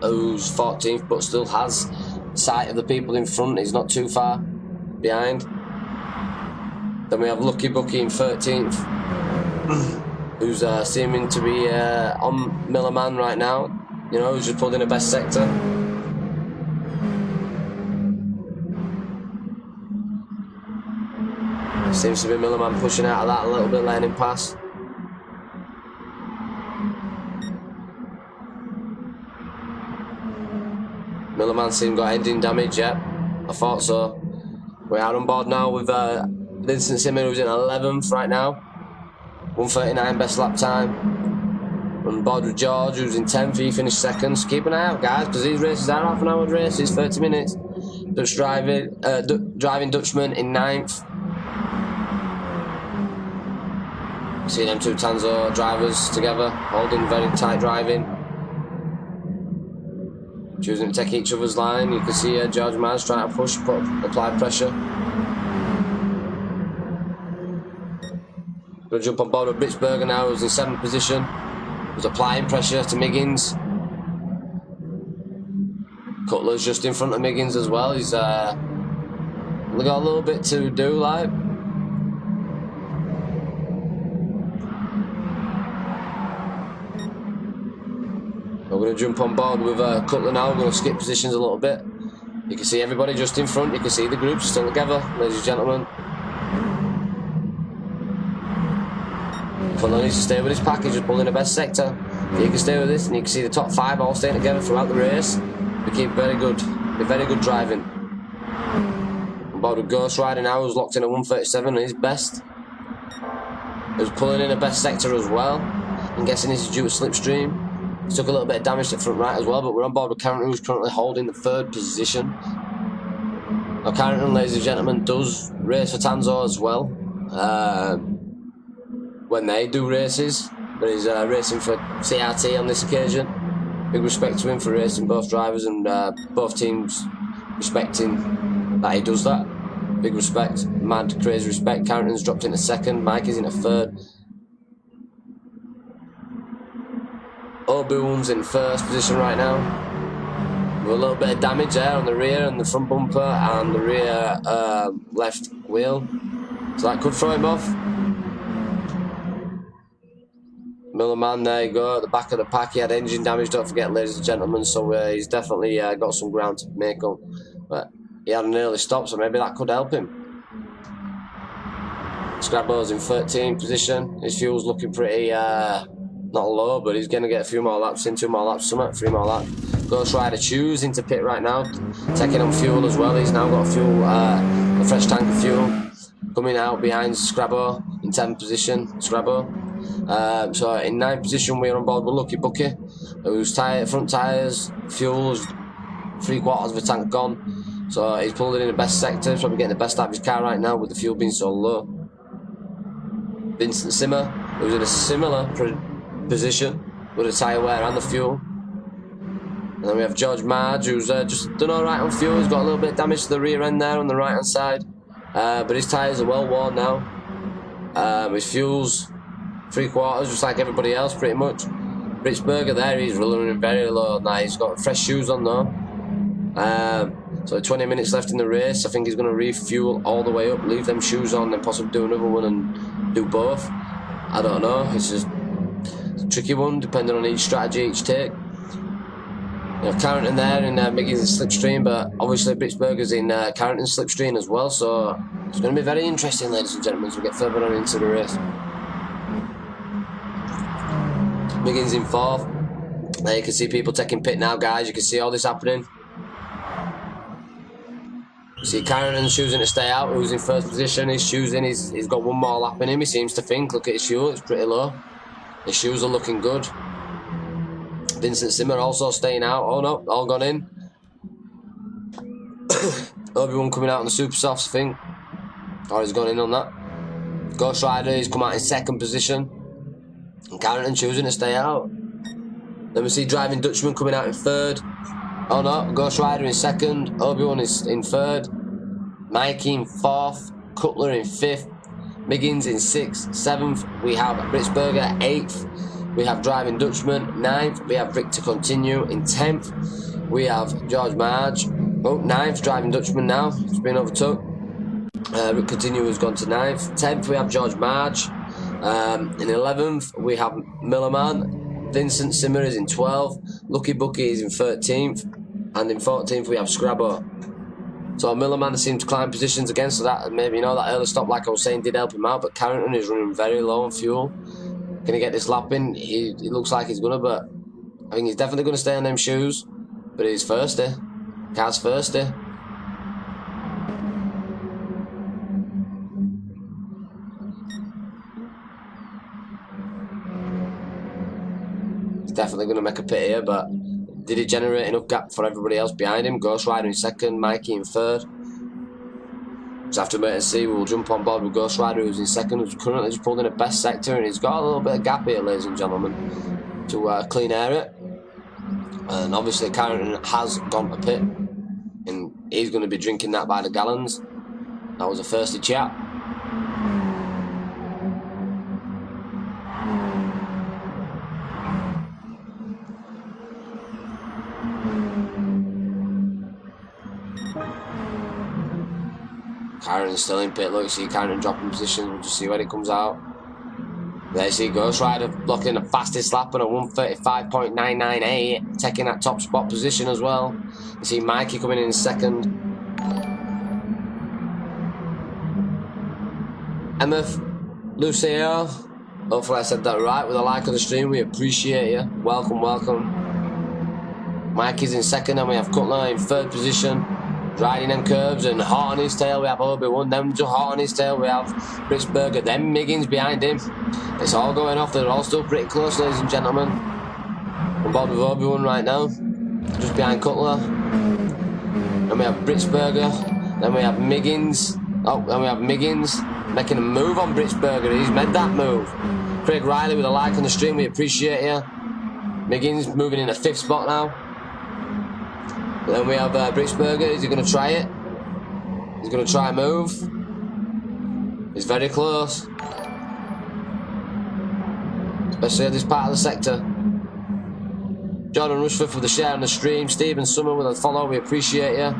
who's 14th, but still has sight of the people in front. He's not too far behind. Then we have Lucky Bucky in 13th, who's seeming to be on Millerman right now. You know, who's just pulled in the best sector. Seems to be Millerman pushing out of that a little bit, letting him pass. Millerman seemed got engine damage yet. I thought so. We are on board now with Vincent Simon, who's in 11th right now. 1:39 best lap time. We're on board with George, who's in 10th. He finished 2nd. So keep an eye out, guys, because these races are half an hour races, 30 minutes. Dutch driving Dutchman in 9th. See them 2 Tanso drivers together, holding very tight driving. Choosing to take each other's line. You can see George Maz trying to push, apply pressure. Going to jump on board with Blitzberger now, who's in 7th position. Who's applying pressure to Miggins. Cutler's just in front of Miggins as well. He's got a little bit to do, like. We're going to jump on board with Cutler now. We're going to skip positions a little bit. You can see everybody just in front. You can see the groups still together, ladies and gentlemen. Cutler needs to stay with his package, just pulling the best sector. He can stay with this, and you can see the top 5 all staying together throughout the race. We keep very good driving. On board with Ghost Rider now, who's locked in at 137 and his best. Who's pulling in a best sector as well. I'm guessing this is due to slipstream. He took a little bit of damage to front right as well, but we're on board with Carrington, who's currently holding the 3rd position. Now Carrington, ladies and gentlemen, does race for Tanso as well. When they do races, but he's racing for CRT on this occasion. Big respect to him for racing both drivers and both teams respecting that he does that. Big respect, mad, crazy respect. Carrington's dropped into 2nd, Mike is in a 3rd. O'Boon's in 1st position right now. With a little bit of damage there on the rear and the front bumper and the rear left wheel. So that could throw him off. Millerman, there you go, at the back of the pack. He had engine damage, don't forget, ladies and gentlemen, so he's definitely got some ground to make up. But he had an early stop, so maybe that could help him. Scrabbo's in 13th position. His fuel's looking pretty, not low, but he's going to get a few more laps in, 2 more laps, 3 more laps. Ghost Rider choosing to pit right now, taking on fuel as well. He's now got a fresh tank of fuel. Coming out behind Scrabbo in 10th position, Scrabbo. So in 9th position we're on board with Lucky Bucky, whose front tyres, fuel's 3/4 of the tank gone. So he's pulled it in the best sector, he's probably getting the best out of his car right now with the fuel being so low. Vincent Simmer, who's in a similar position with the tyre wear and the fuel. And then we have George Marge, who's just done alright on fuel. He's got a little bit of damage to the rear end there on the right hand side. But his tyres are well worn now. His fuel's 3/4, just like everybody else, pretty much. Blitzberger there, he's running very low now. He's got fresh shoes on though. So 20 minutes left in the race. I think he's going to refuel all the way up, leave them shoes on, then possibly do another one and do both. I don't know. It's just a tricky one, depending on each strategy, each take. You have Carrington there in Miggins' slipstream, but obviously Blitzberger's in Carrington's slipstream as well, so it's going to be very interesting, ladies and gentlemen, as we get further on into the race. Miggins in 4th. There you can see people taking pit now, guys. You can see all this happening. See Carrington choosing to stay out, who's in 1st position. He's got 1 more lap in him, he seems to think. Look at his fuel, it's pretty low. His shoes are looking good. Vincent Simmer also staying out. Oh no, all gone in. Obi-Wan coming out on the super softs, I think. Or he's gone in on that. Ghost Rider, he's come out in 2nd position. And Carrington choosing to stay out. Then we see Driving Dutchman coming out in 3rd. Oh no, Ghost Rider in 2nd. Obi-Wan is in 3rd. Mikey in 4th. Cutler in 5th. Miggins in 6th. 7th. We have Blitzberger 8th. We have Driving Dutchman 9th. We have Rick to Continue in 10th. We have George Marge. Oh, 9th. Driving Dutchman now. It's been overtook. Rick Continue has gone to 9th. 10th we have George Marge. In 11th we have Millerman. Vincent Simmer is in 12th. Lucky Bucky is in 13th. And in 14th we have Scrabbo. So Millerman seemed to climb positions again, so that maybe, you know, that early stop, like I was saying, did help him out. But Carrington is running very low on fuel. Can he get this lap in? He looks like he's gonna, but I think he's definitely gonna stay on them shoes. But he's thirsty. Car's thirsty. He's definitely gonna make a pit here, but did he generate enough gap for everybody else behind him? Ghost Rider in 2nd, Mikey in 3rd. Just have to wait and see. We'll jump on board with Ghost Rider, who's in 2nd, who's currently just pulled in a best sector, and he's got a little bit of gap here, ladies and gentlemen, to clean air it. And obviously Carrington has gone to pit, and he's going to be drinking that by the gallons. That was a thirsty chap. Kyron's still in pit. Look, you see Kyron dropping position. We'll just see when it comes out. There you see Ghost Rider blocking the fastest lap at a 1:35.998, taking that top spot position as well. You see Mikey coming in second. MF Lucio, hopefully I said that right, with a like on the stream, we appreciate you. Welcome, welcome. Mikey's in second, and we have Cutler in third position, riding them curves, and hot on his tail we have Obi-Wan, then just hot on his tail we have Britzberger, then Miggins behind him. It's all going off, they're all still pretty close, ladies and gentlemen. I'm bored with Obi-Wan right now, just behind Cutler. Then we have Britzberger, then we have Miggins, then we have Miggins making a move on Britzberger. He's made that move. Craig Riley with a like on the stream, we appreciate you. Miggins moving in at 5th spot now. Then we have Britzberger. Is he going to try it? He's going to try a move. He's very close. Especially at this part of the sector. Jordan Rushford for the share on the stream. Stephen Summer with a follow. We appreciate you.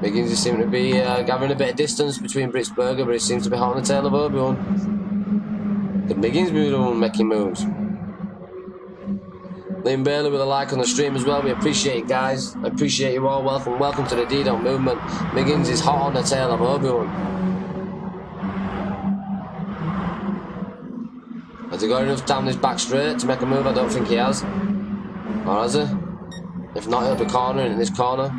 Miggins is seeming to be gathering a bit of distance between Britzberger, but he seems to be hot on the tail of Obi-Wan. The Miggins be the one making moves. Liam Bailey with a like on the stream as well. We appreciate it, guys. I appreciate you all. Welcome, welcome to the DeeDot movement. Miggins is hot on the tail of Obi-Wan. Has he got enough down this back straight to make a move? I don't think he has. Or has he? If not, he'll be cornering in this corner.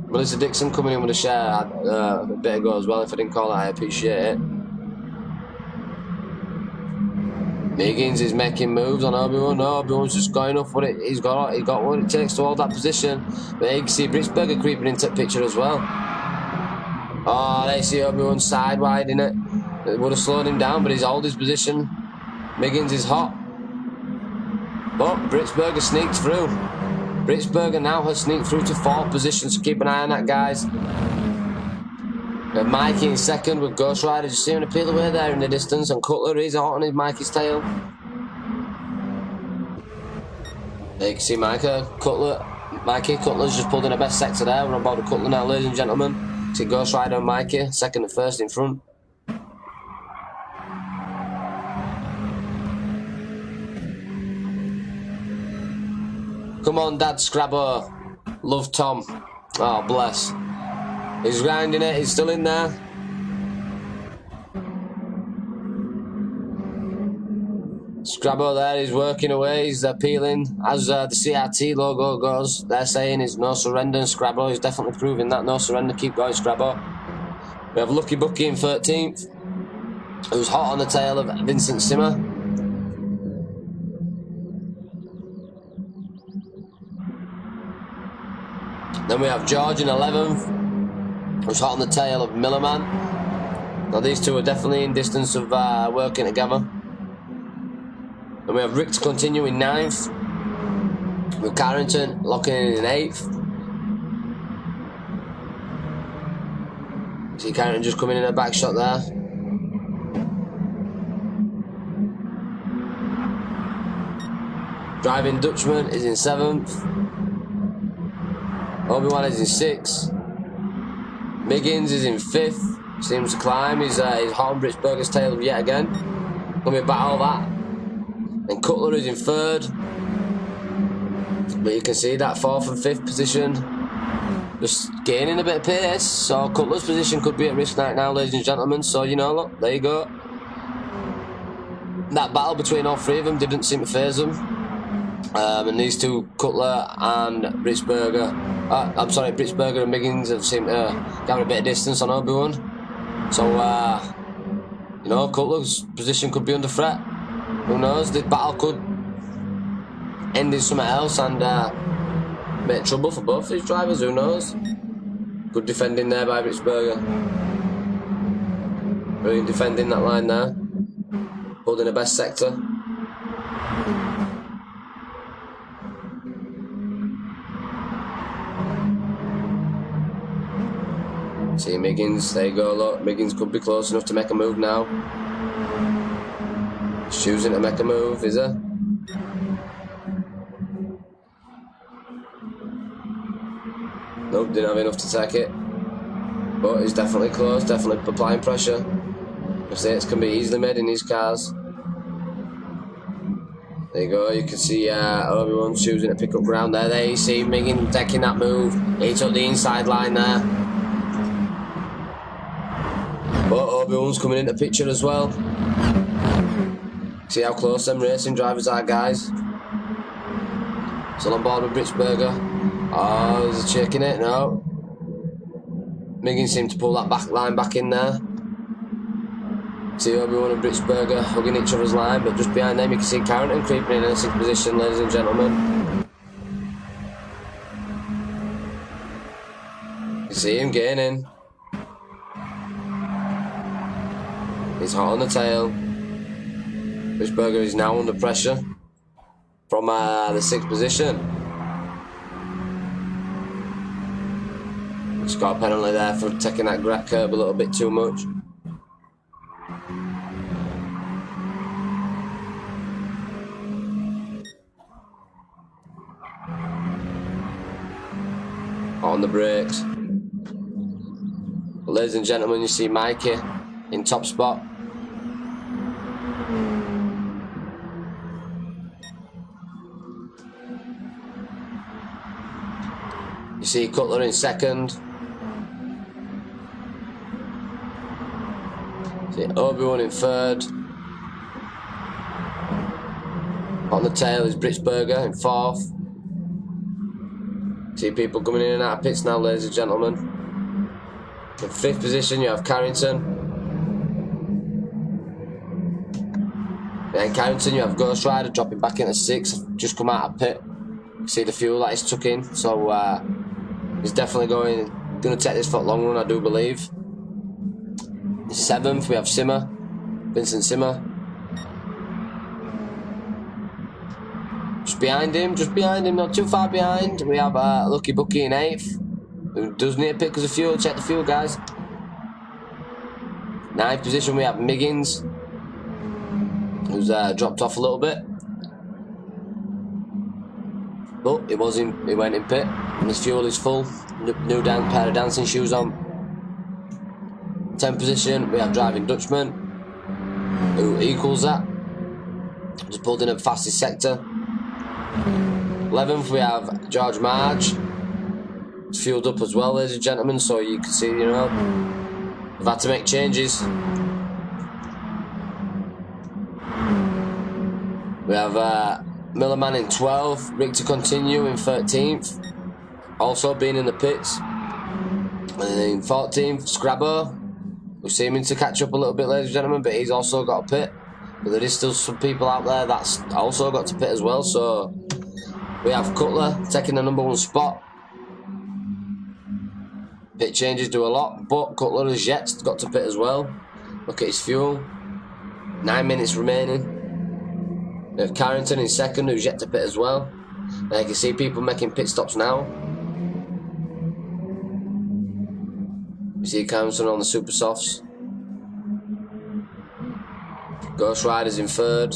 Melissa Dixon coming in with a share a bit ago as well. If I didn't call it, I appreciate it. Miggins is making moves on Obi-Wan. No, Obi-Wan's just going off what it. He got what it takes to hold that position. But you can see Britzberger creeping into the picture as well. Oh, they see Obi-Wan side wide in it. It would have slowed him down, but he's held his position. Miggins is hot. But Britzberger sneaked through. Britzberger now has sneaked through to 4th position, so keep an eye on that, guys. We have Mikey in second with Ghost Rider just seeing him to peel away there in the distance, and Cutler is hot on his Mikey's tail. There you can see Mikey Cutler's just pulled in the best sector there. We're on board with Cutler now, ladies and gentlemen. See Ghost Rider and Mikey, second and first in front. Come on, Dad Scrabbo. Love Tom. Oh, bless. He's grinding it. He's still in there. Scrabbo there. He's working away. He's peeling. As the CRT logo goes, they're saying it's no surrender. And Scrabbo is definitely proving that. No surrender. Keep going, Scrabbo. We have Lucky Bucky in 13th. Who's hot on the tail of Vincent Simmer. Then we have George in 11th, who's hot on the tail of Millerman. Now these two are definitely in distance of working together. And we have Rick to continue in 9th, with Carrington locking in 8th. See Carrington just coming in a back shot there. Driving Dutchman is in 7th. Obi-Wan is in 6th. Miggins is in 5th. Seems to climb. He's hot on Britzberger's tail yet again. Gonna be battle that. And Cutler is in 3rd. But you can see that 4th and 5th position just gaining a bit of pace. So Cutler's position could be at risk right now, ladies and gentlemen. So you know, look, there you go. That battle between all 3 of them didn't seem to faze them. And these two, Cutler and Britzberger, Britzberger and Miggins have seemed to gather a bit of distance on Obi-Wan. So, you know, Cutler's position could be under threat. Who knows? This battle could end in something else and make trouble for both these drivers. Who knows? Good defending there by Britzberger. Really defending that line there. Holding the best sector. See Miggins, there you go, look, Miggins could be close enough to make a move now. He's choosing to make a move, is he? Nope, didn't have enough to take it. But he's definitely close, definitely applying pressure. Mistakes can be easily made in these cars. There you go, you can see Obi-Wan choosing to pick up ground there. There you see Miggin taking that move. He took the inside line there. But Obi-Wan's coming into picture as well. See how close them racing drivers are, guys. Still on board with Britzberger. Oh, is he checking it? No. Miggin seemed to pull that back line back in there. See Obi-Wan and Britzberger hugging each other's line, but just behind them you can see Carrington creeping in a 6th position, ladies and gentlemen. You see him gaining. He's hot on the tail. Britzberger is now under pressure from the 6th position. Just got a penalty there for taking that curb a little bit too much. On the brakes. But ladies and gentlemen, you see Mikey in top spot. You see Cutler in 2nd. See Obi-Wan in 3rd. On the tail is Britzberger in 4th. See people coming in and out of pits now, ladies and gentlemen. In 5th position you have Carrington. Then Carrington you have Ghost Rider dropping back into 6th, just come out of pit. See the fuel that he's took in, so he's definitely going to take this for a long run, I do believe. In 7th we have Simmer, Vincent Simmer. Just behind him, not too far behind. We have Lucky Bucky in 8th, who does need a pit because of fuel. Check the fuel, guys. 9th position we have Miggins, who's dropped off a little bit. But he went in pit, and his fuel is full. New pair of dancing shoes on. 10th position we have Driving Dutchman, who equals that. Just pulled in at fastest sector. 11th we have George Marge. It's fueled up as well, ladies and gentlemen, so you can see, you know, they've had to make changes. We have Millerman in 12th, Rick to Continue in 13th, also being in the pits. And in 14th, Scrabbo, who's seeming to catch up a little bit, ladies and gentlemen, but he's also got a pit. But there is still some people out there that's also got to pit as well, so we have Cutler taking the #1 spot. Pit changes do a lot, but Cutler has yet got to pit as well. Look at his fuel. 9 minutes remaining. We have Carrington in 2nd, who's yet to pit as well. Now you can see people making pit stops now. You see Carrington on the Super Softs. Ghost Rider's in 3rd.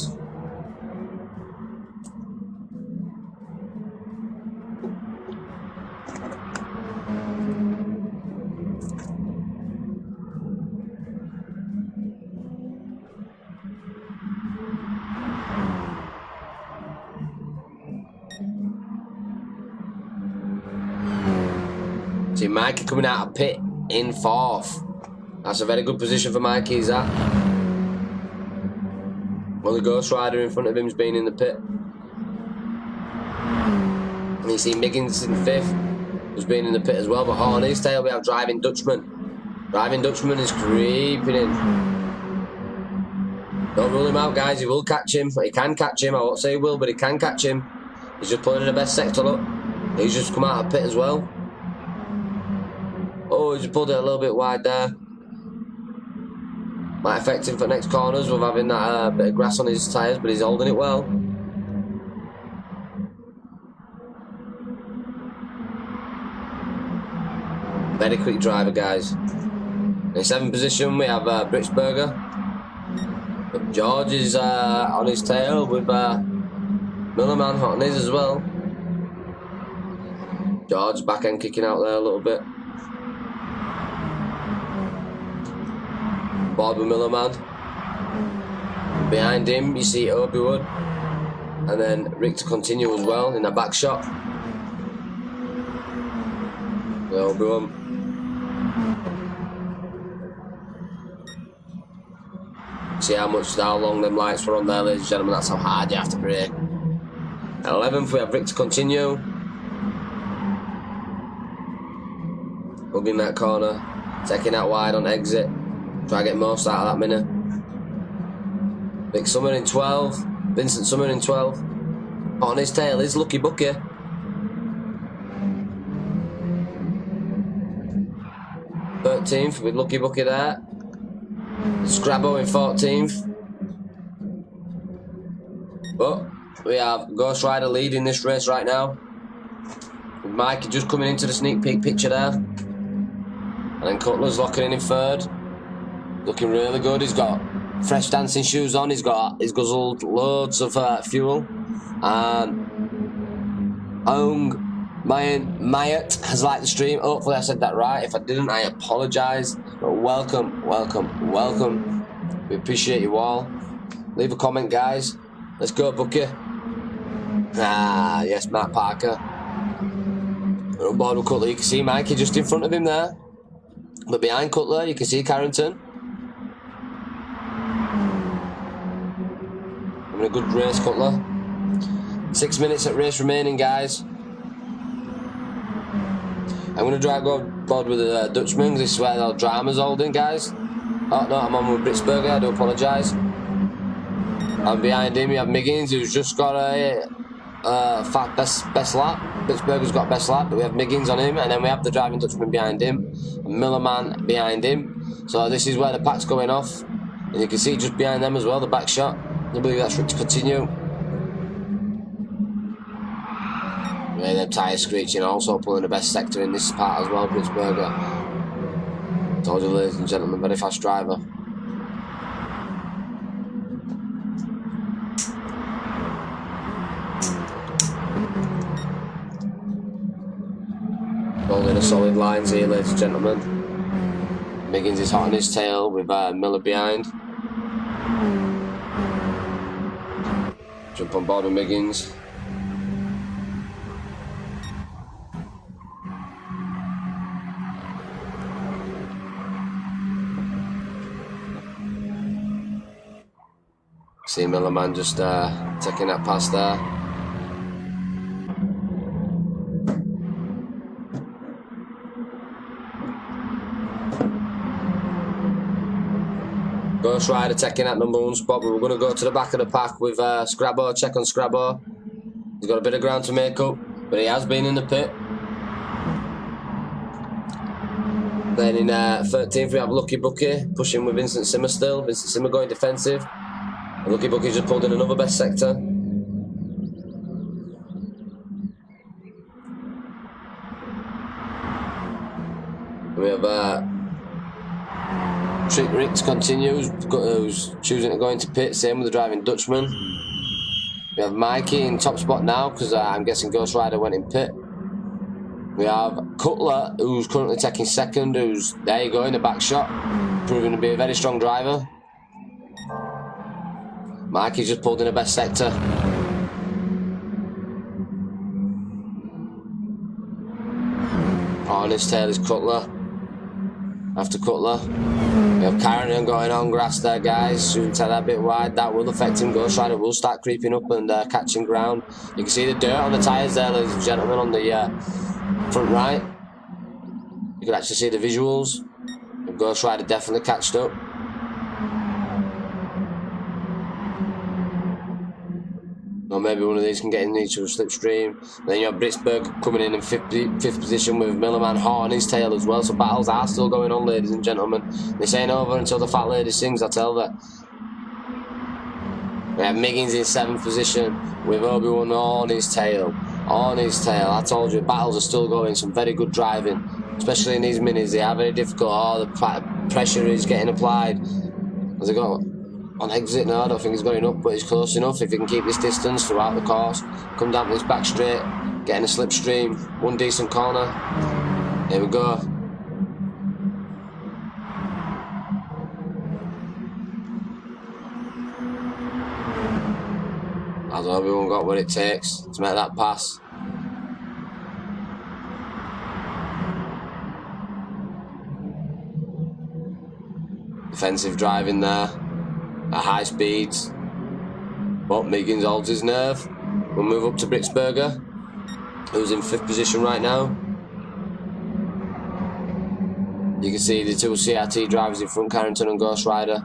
See Mikey coming out of pit in 4th. That's a very good position for Mikey, is that? Well, the Ghost Rider in front of him's been in the pit. And you see Miggins in 5th, who's been in the pit as well, but on his tail we have Driving Dutchman. Driving Dutchman is creeping in. Don't rule him out, guys, he will catch him. He can catch him, I won't say he will, but he can catch him. He's just pulling in the best sector, look. He's just come out of pit as well. Oh, he just pulled it a little bit wide there. Might affect him for next corners with having that bit of grass on his tyres, but he's holding it well. Very quick driver, guys. In 7th position we have Britzberger. But George is on his tail with Millerman hot on his as well. George back end kicking out there a little bit. Board with Millerman. Behind him, you see Obi-Wan. And then Rick to continue as well in the back shot. Obi-Wan. See how long them lights were on there, ladies and gentlemen. That's how hard you have to brake. At 11th, we have Rick to continue. Hugging that corner. Taking that wide on exit. Try to get most out of that minute. Vic Summer in 12. Vincent Summer in 12. On his tail is Lucky Bucky. th with Lucky Bucky there. Scrabbo in 14th. But we have Ghost Rider leading this race right now. With Mikey just coming into the sneak peek picture there. And then Cutler's locking in 3rd. Looking really good. He's got fresh dancing shoes on. He's guzzled loads of fuel. And Mayat has liked the stream. Hopefully I said that right. If I didn't, I apologise. But welcome. We appreciate you all. Leave a comment, guys. Let's go, Bucky. Ah, yes, Matt Parker. We're on board with Cutler. You can see Mikey just in front of him there. But behind Cutler, you can see Carrington. Having a good race, Cutler. 6 minutes at race remaining, guys. I'm going to go board with the Dutchman. This is where the drama's holding, guys. Oh no, I'm on with Britsberger. I do apologise. And behind him, you have Miggins, who's just got a fat best lap. Britsberger's got best lap, but we have Miggins on him, and then we have the driving Dutchman behind him, and Millerman behind him. So this is where the pack's going off, and you can see just behind them as well the back shot. I believe that's to continue. Yeah, them tyres screeching, also pulling the best sector in this part as well, Britsberger. Told you, ladies and gentlemen, very fast driver. Holding a solid lines here, ladies and gentlemen. Miggins is hot on his tail with Miller behind. Jump on board with Miggins. See Millerman just taking that pass there. Ghost Rider taking that #1 spot, but we're going to go to the back of the pack with Scrabbo. Check on Scrabbo. He's got a bit of ground to make up, but he has been in the pit. Then in 13th we have Lucky Bucky pushing with Vincent Simmer still. Vincent Simmer going defensive. And Lucky Bucky's just pulled in another best sector. We have Trick Ricks continues, who's choosing to go into pit, same with the driving Dutchman. We have Mikey in top spot now, because I'm guessing Ghost Rider went in pit. We have Cutler, who's currently taking 2nd, who's, there you go, in the back shot, proving to be a very strong driver. Mikey's just pulled in the best sector. On his tail is Cutler. After Cutler, we have Carrington going on grass there, guys. Shooting to that bit wide, that will affect him. Ghost Rider will start creeping up and catching ground. You can see the dirt on the tyres there, ladies and gentlemen, on the front right. You can actually see the visuals. And Ghost Rider definitely catched up. Or maybe one of these can get into a slipstream. Then you have Britsberg coming in 5th position with Millerman hot on his tail as well. So battles are still going on, ladies and gentlemen. This ain't over until the fat lady sings, I tell that. We have Miggins in 7th position with Obi-Wan on his tail. On his tail. I told you, battles are still going. Some very good driving. Especially in these minis. They are very difficult. Oh, the pressure is getting applied. Has it got... on exit? No, I don't think he's going up, but he's close enough. If he can keep this distance throughout the course, come down to this back straight, getting a slipstream, one decent corner. Here we go. As everyone got what it takes to make that pass. Defensive driving there at high speeds. But Miggins holds his nerve. We'll move up to Britzberger, who's in 5th position right now. You can see the 2 CRT drivers in front, Carrington and Ghost Rider.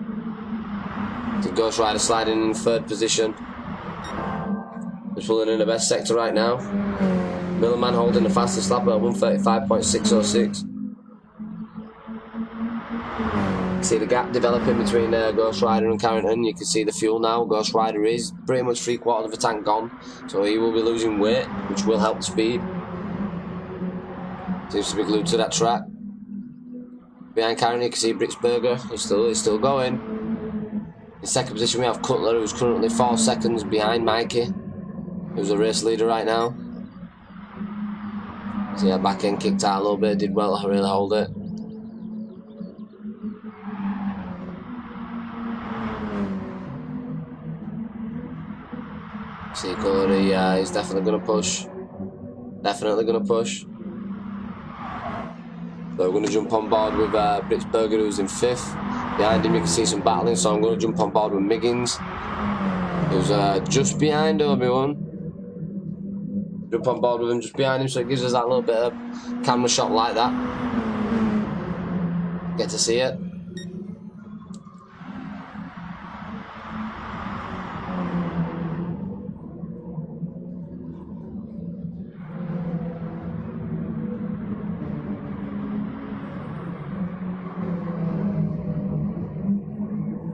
The Ghost Rider sliding in 3rd position. Just pulling in the best sector right now. Millerman holding the fastest lap at 1:35.606. See the gap developing between Ghost Rider and Carrington. You can see the fuel now. Ghost Rider is pretty much 3/4 of the tank gone, so he will be losing weight, which will help the speed. Seems to be glued to that track. Behind Carrington, you can see Britzberger. He's still going. In 2nd position, we have Cutler, who's currently 4 seconds behind Mikey, who's a race leader right now. See that back end kicked out a little bit. Did well to really hold it. See Cutler, he's definitely going to push. Definitely going to push. So we're going to jump on board with Britzberger, who's in 5th. Behind him you can see some battling, so I'm going to jump on board with Miggins, who's just behind Obi-Wan. Jump on board with him just behind him, so it gives us that little bit of camera shot like that. Get to see it.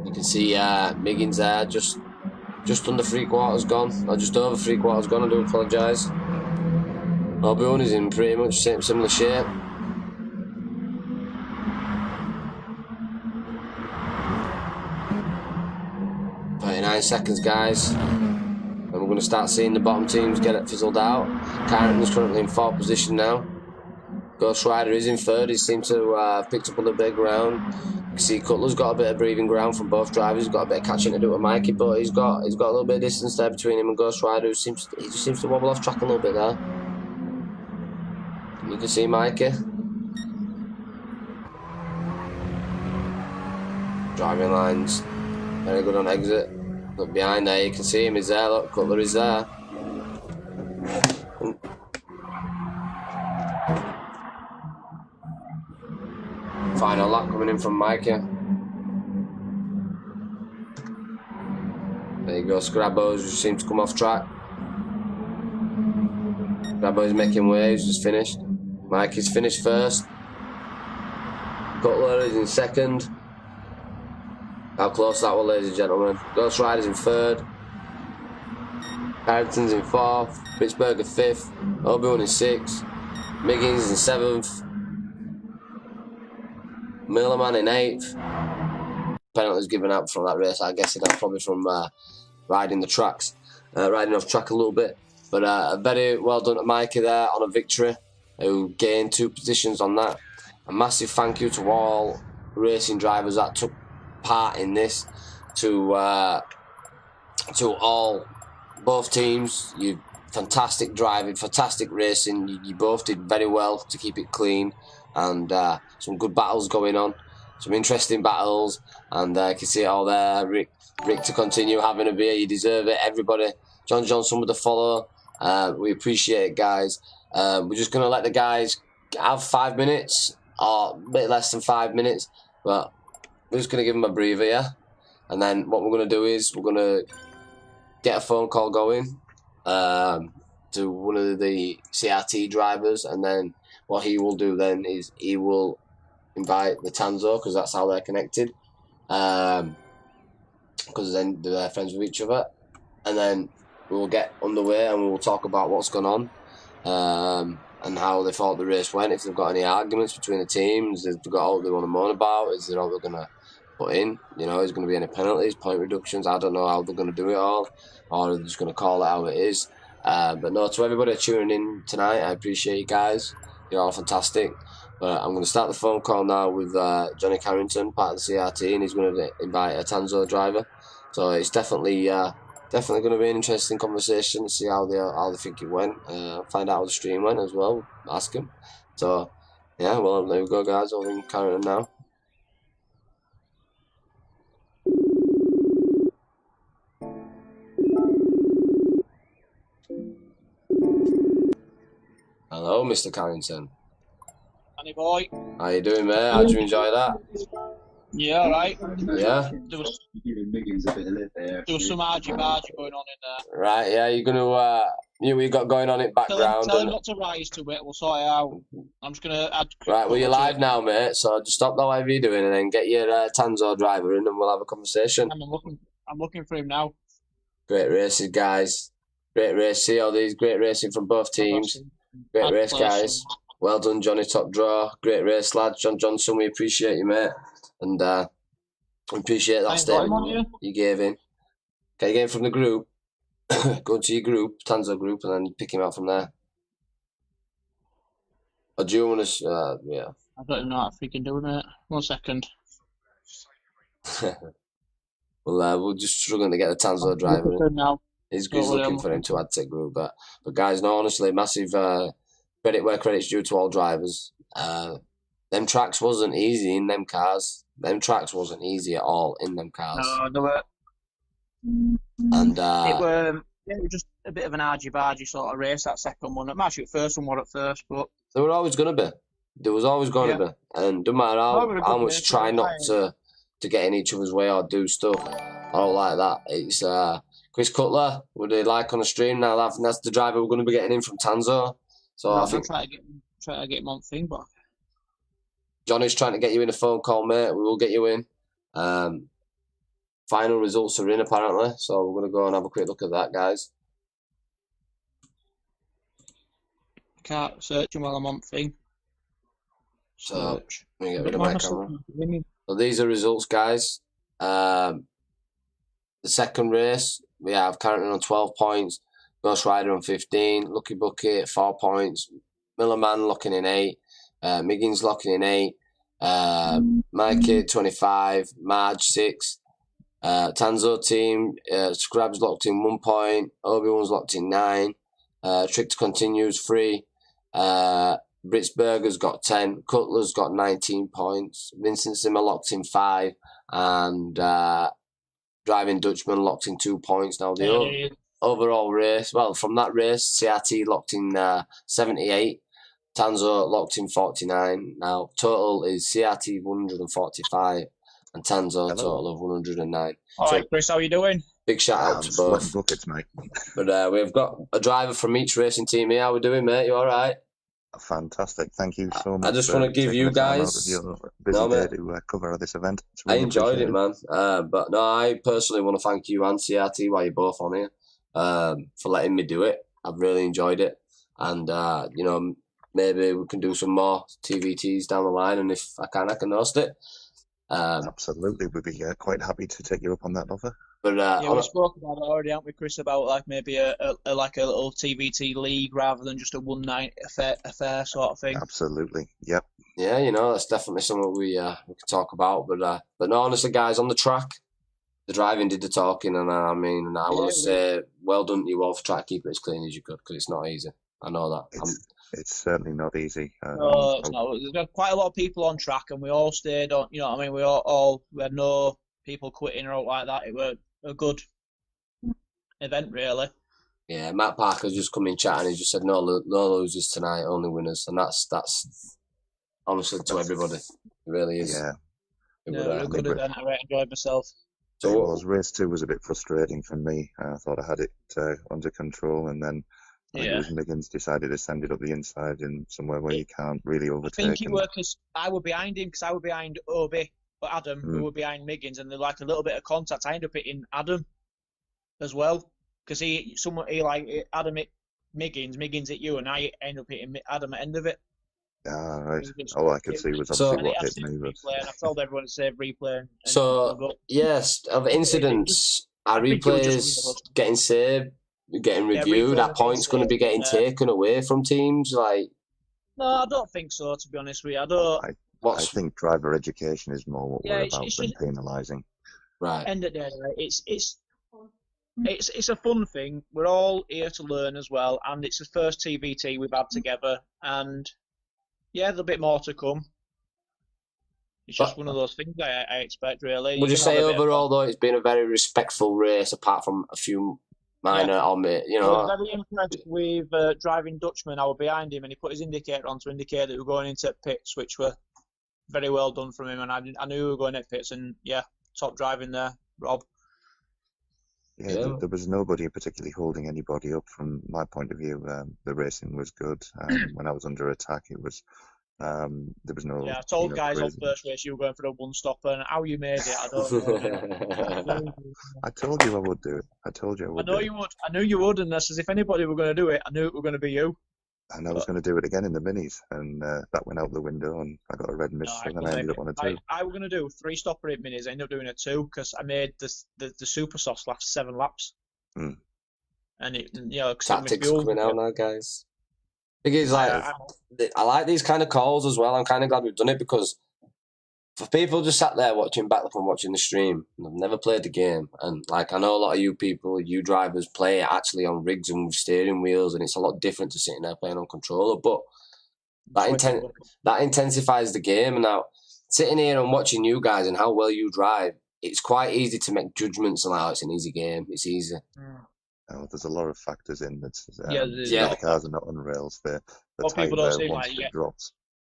You can see Miggins there, just under 3/4 gone, or just over 3/4 gone. I do apologise. Obi-Wan is in pretty much similar shape. "39 seconds, guys." And we're going to start seeing the bottom teams get it fizzled out. Carrington's currently in 4th position now. Ghost Rider is in 3rd. He seems to have picked up a little bit of ground. You can see Cutler's got a bit of breathing ground from both drivers. He's got a bit of catching to do with Mikey, but he's got a little bit of distance there between him and Ghost Rider, who just seems to wobble off track a little bit there. You can see Mikey driving lines very good on exit. Look behind there, you can see him. He's there. Look, Cutler is there. Final lap coming in from Mikey. There you go, Scrabbo's just seems to come off track. Scrabbo's making waves, just finished. Mikey's finished 1st. Cutler is in 2nd. How close that was, ladies and gentlemen. Ghost Rider's in 3rd. Carrington's in 4th. Britzberger 5th. Obi-Wan in 6th. Miggins in 7th. Millerman in 8th. Penalties given out from that race. I guess that's probably from riding the tracks, riding off track a little bit. But very well done to Mikey there on a victory, who gained 2 positions on that. A massive thank you to all racing drivers that took part in this. To all, both teams, you fantastic driving, fantastic racing. You both did very well to keep it clean, and some good battles going on, some interesting battles, and I can see it all there. Rick to continue having a beer, you deserve it. Everybody, John Johnson with the follow, we appreciate it, guys. We're just going to let the guys have 5 minutes, or a bit less than 5 minutes, but we're just going to give them a breather, yeah? And then what we're going to do is we're going to get a phone call going to one of the CRT drivers, and then what he will do then is he will invite the Tanso, because that's how they're connected, because then they're friends with each other, and then we will get underway and we will talk about what's gone on, and how they thought the race went, if they've got any arguments between the teams, if they've got all they want to moan about, is there all they're going to put in, you know, is going to be any penalties, point reductions. I don't know how they're going to do it all, or they're just going to call it how it is. But no, to everybody tuning in tonight, I appreciate you guys. You're all fantastic. But I'm going to start the phone call now with Johnny Carrington, part of the CRT, and he's going to invite a Tanso driver. So it's definitely going to be an interesting conversation to see how they think it went. Find out how the stream went as well. Ask him. So yeah, well, there we go, guys. Over in Carrington now. Hello, Mr. Carrington. Honey boy. How you doing, mate? How'd you enjoy that? Yeah, all right. Yeah? There was some argy-bargy going on in there. Right, yeah, you're going to... you got going on in background. Tell him not to rise to it, we'll sort it out. I'm just going to add... Right, well, you're live now, mate, so just stop the whatever you're doing and then get your Tanso driver in and we'll have a conversation. I'm looking for him now. Great races, guys. Great race. See all these great racing from both teams. Great race, guys. Well done, Johnny, top draw. Great race, lads. John Johnson, we appreciate you, mate. And we appreciate that statement you gave in. Okay, you get in from the group. Go to your group, Tanso group, and then pick him out from there. Or do you want to... yeah. I don't even know what I freaking do, mate. 1 second. Well, we're just struggling to get the Tanso driver in. Now. He's looking for him to add to group. But guys, no, honestly, massive... credit where credit's due to all drivers. Them tracks wasn't easy in them cars. Them tracks wasn't easy at all in them cars. No, they were. And it was just a bit of an argy-bargy sort of race, that second one. Actually, the first one was at first, but... There were always going to be. There was always going to be. And no matter how much try not to get in each other's way or do stuff, I don't like that. It's Chris Cutler, would they like on the stream now? That's the driver we're going to be getting in from Tanso. So I think try to get him on thing, but Johnny's trying to get you in a phone call, mate. We will get you in. Final results are in apparently, so we're going to go and have a quick look at that, guys. Can't search him while I'm on thing. So let me get rid of my camera. So these are results, guys. The second race we have Carrington on 12 points. Ghost Rider on 15, Lucky Bucket 4 points, Millerman locking in 8, Miggins locking in 8, My Kid 25, Marge 6, Tanso team, Scrab's locked in 1 point, Obi-Wan's locked in 9, Trick to Continues 3, Britzberger's got 10, Cutler's got 19 points, Vincent Zimmer locked in 5, and Driving Dutchman locked in 2 points. Now the overall race, well, from that race, CRT locked in 78, Tanso locked in 49. Now, total is CRT 145 and Tanso total of 109. All right, Chris, how are you doing? Big shout out to both. Buckets, mate. But we've got a driver from each racing team here. How we doing, mate? You all right? Fantastic. Thank you so much. I just want to give you guys... busy day to cover this event. Really I enjoyed it, man. But no, I personally want to thank you and CRT while you're both on here. For letting me do it. I've really enjoyed it, and you know, maybe we can do some more TVTs down the line, and if I can host it. Absolutely, we'd be quite happy to take you up on that offer. But yeah, we spoke about it already, haven't we, Chris? About like maybe a little TVT league rather than just a one night affair sort of thing. Absolutely, yep. Yeah, you know, that's definitely something we can talk about. But no, honestly, guys, on the track, the driving did the talking, and I mean, I want to say, well done to you all for trying to keep it as clean as you could, because it's not easy. I know that. It's certainly not easy. No, it's not. There's quite a lot of people on track, and we all stayed on. You know what I mean? We had no people quitting or out like that. It was a good event, really. Yeah, Matt Parker's just come in chat and he just said no losers tonight, only winners, and that's honestly to everybody. It really is. Yeah. It was a good event. I really enjoyed myself. So race 2 was a bit frustrating for me. I thought I had it under control, and then Miggins decided to send it up the inside in somewhere where you can't really overtake. I think it worked because I were behind him, because I were behind Obi or Adam, who were behind Miggins, and they're like a little bit of contact. I ended up hitting Adam as well, because Adam hit Miggins hit you, and I ended up hitting Adam at the end of it. Ah, right. All I could see was obviously what hit me. And I told everyone to save replay. So, yes, of incidents, are replays getting saved? getting reviewed. That point's going to be getting taken away from teams. Like, no, I don't think so. To be honest with you, I don't. I think driver education is more what we're about than penalising. Right. End of the day, it's a fun thing. We're all here to learn as well, and it's the first TVT we've had together. And yeah, there's a bit more to come. It's just one of those things I expect, really. Would you say overall, though, it's been a very respectful race, apart from a few minor, I was very impressed with driving Dutchman. I was behind him, and he put his indicator on to indicate that we were going into pits, which were very well done from him. And I knew we were going at pits, and yeah, top driving there, Rob. Yeah, there was nobody particularly holding anybody up from my point of view. The racing was good. When I was under attack, it was there was no. Yeah, I told guys on first race you were going for a one stopper, and how you made it, I don't know. I told you I would do it. I told you I would. I know you would. I knew you would, and that's as if anybody were going to do it. I knew it were going to be you. And I was going to do it again in the minis, and that went out the window, and I got a red mist, and I ended up on a 2. I was going to do 3 stopper 8 minis. I ended up doing a 2 because I made the super softs last 7 laps. Mm. And it, tactics coming out now, guys. Thing is, like, I like these kind of calls as well. I'm kind of glad we've done it because for people just sat there watching Backlap and watching the stream, and I've never played the game, and like I know a lot of you people, you drivers play it actually on rigs and with steering wheels, and it's a lot different to sitting there playing on controller. But that intensifies the game. And now sitting here and watching you guys and how well you drive, it's quite easy to make judgments on how it's an easy game. It's easy. Oh, there's a lot of factors in that. The cars are not on rails. The tyre once it drops,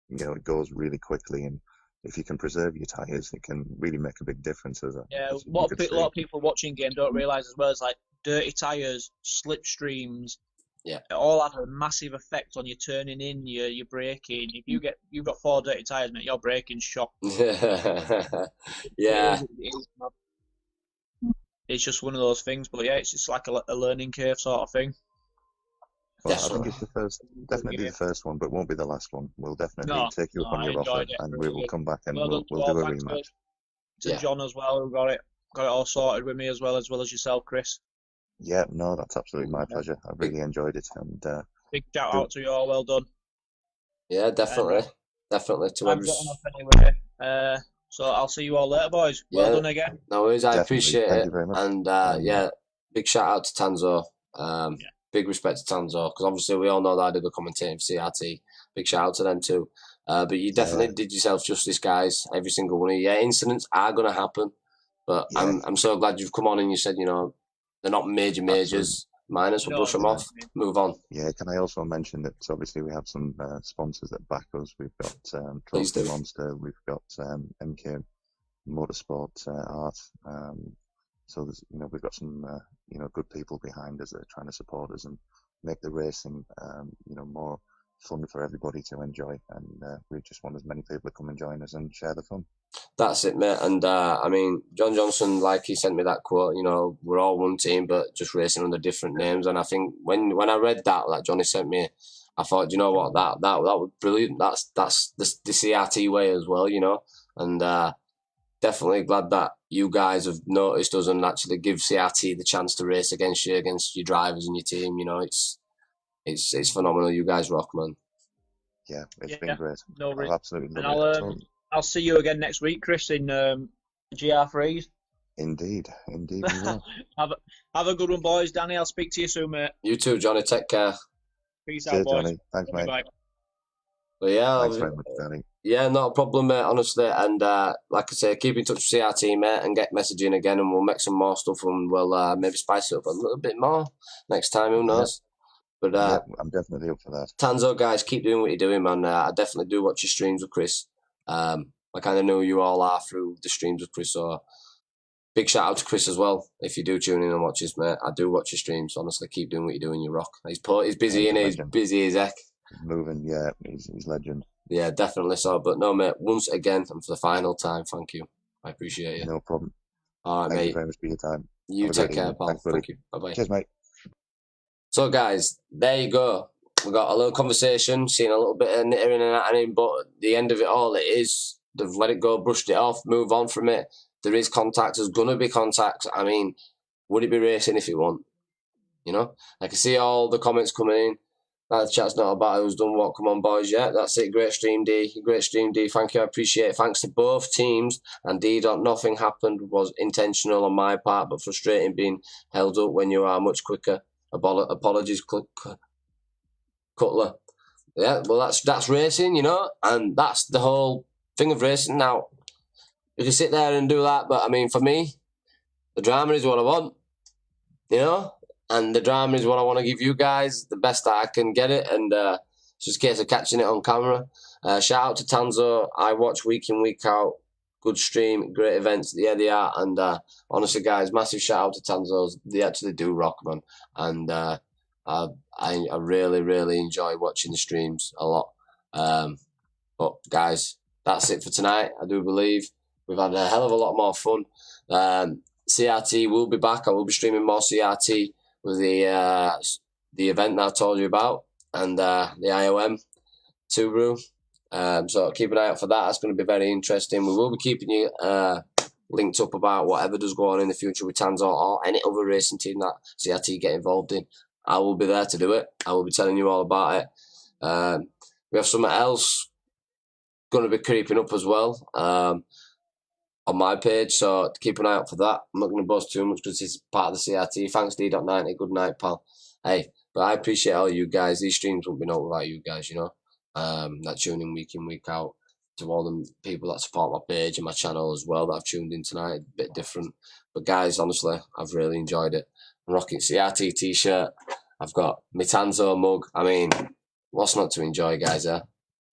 it goes really quickly, and if you can preserve your tyres, it can really make a big difference. A lot of people watching game don't realise as well as like dirty tyres, slipstreams. Yeah, it all has a massive effect on your turning in, your braking. If you've got 4 dirty tyres, mate, your braking's shot. Yeah. It's just one of those things, but yeah, it's just like a learning curve sort of thing. Well, I think it's definitely the first one, but it won't be the last one. We'll definitely take you up on your offer, and we will come back and we'll do a rematch. To John as well, who got it all sorted with me as well as yourself, Chris. Yeah, no, that's absolutely my pleasure. I really enjoyed it, and big shout out to you all. Well done. Yeah, definitely to I'm getting off anyway. So I'll see you all later, boys. Well done again. No worries, I appreciate Thank it. You very much. And big shout out to Tanso. Big respect to Tanso, because obviously we all know that I did the commentating for CRT. Big shout out to them too. But you definitely did yourself justice, guys. Every single one of you. Yeah, incidents are going to happen, but I'm so glad you've come on and you said, they're not majors. Minus, we'll brush them off, move on. Yeah, can I also mention that obviously we have some sponsors that back us. We've got Trophy Monster, we've got MK Motorsport Art. So there's, we've got some good people behind us that are trying to support us and make the racing more fun for everybody to enjoy. And we just want as many people to come and join us and share the fun. That's it, mate. And John Johnson, like he sent me that quote, we're all one team, but just racing under different names. And I think when I read that Johnny sent me, I thought, you know what, that was brilliant. That's the CRT way as well, And definitely glad that you guys have noticed us and actually give CRT the chance to race against your drivers and your team. It's phenomenal. You guys rock, man. Yeah, it's been great. No I've absolutely loved it. I'll see you again next week, Chris, in GR3s. Indeed we will. have a good one, boys. Danny, I'll speak to you soon, mate. You too, Johnny. Take care. Peace out, boys. Johnny. Thanks, mate. Bye. But yeah, thanks very much, Danny. Yeah, not a problem, mate, honestly. And like I say, keep in touch with CRT, mate, and get messaging again, and we'll make some more stuff, and we'll maybe spice it up a little bit more next time. Who knows? But I'm definitely up for that. Tanso, guys, keep doing what you're doing, man. I definitely do watch your streams with Chris. I kind of know who you all are through the streams with Chris, so big shout out to Chris as well. If you do tune in and watch us, mate, I do watch your streams. Honestly, keep doing what you're doing. You rock. He's busy, and he's busy as heck. He's moving, yeah. He's legend. Yeah, definitely so. But no, mate, once again, and for the final time, thank you. I appreciate you. No problem. All right, mate. Thank you very much for your time. You take care, pal. Thank you. Bye-bye. Cheers, mate. So, guys, there you go. We got a little conversation, seen a little bit of knittering and that, but at the end of it all, it is, they've let it go, brushed it off, move on from it. There is contact. There's going to be contact. I mean, would it be racing if it won't? You know, I can see all the comments coming in. That chat's not about who's done what. Come on, boys. Yeah, that's it. Great stream, D. Great stream, D. Thank you. I appreciate it. Thanks to both teams. And DeeDot, nothing happened was intentional on my part, but frustrating being held up when you are much quicker. Apologies, Cutler. Yeah, well, that's racing, you know, and that's the whole thing of racing. Now, you can sit there and do that, but I mean, for me, the drama is what I want, you know. And the drama is what I want to give you guys, the best that I can get it, and it's just a case of catching it on camera. Shout out to Tanso. I watch week in, week out. Good stream, great events. Yeah, they are. And honestly, guys, massive shout out to Tanso's. They actually do rock, man. And I really, really enjoy watching the streams a lot. But guys, that's it for tonight. I do believe we've had a hell of a lot more fun. CRT will be back. I will be streaming more CRT with the event that I told you about, and the IOM Subaru. So keep an eye out for that. That's going to be very interesting. We will be keeping you linked up about whatever does go on in the future with Tanso or any other racing team that CRT get involved in. I will be there to do it. I will be telling you all about it. We have something else going to be creeping up as well on my page, so keep an eye out for that. I'm not going to boast too much because it's part of the CRT. Thanks, DeeDot90. Good night, pal. Hey, but I appreciate all you guys. These streams wouldn't be known without you guys, you know. That tune in, week out. To all the people that support my page and my channel as well that I've tuned in tonight. A bit different. But guys, honestly, I've really enjoyed it. I'm rocking CRT t-shirt. I've got my Tanso mug. I mean, what's not to enjoy, guys, I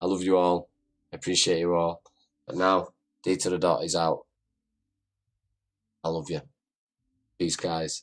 love you all. I appreciate you all. But now, D to the dot is out. I love you. Peace, guys.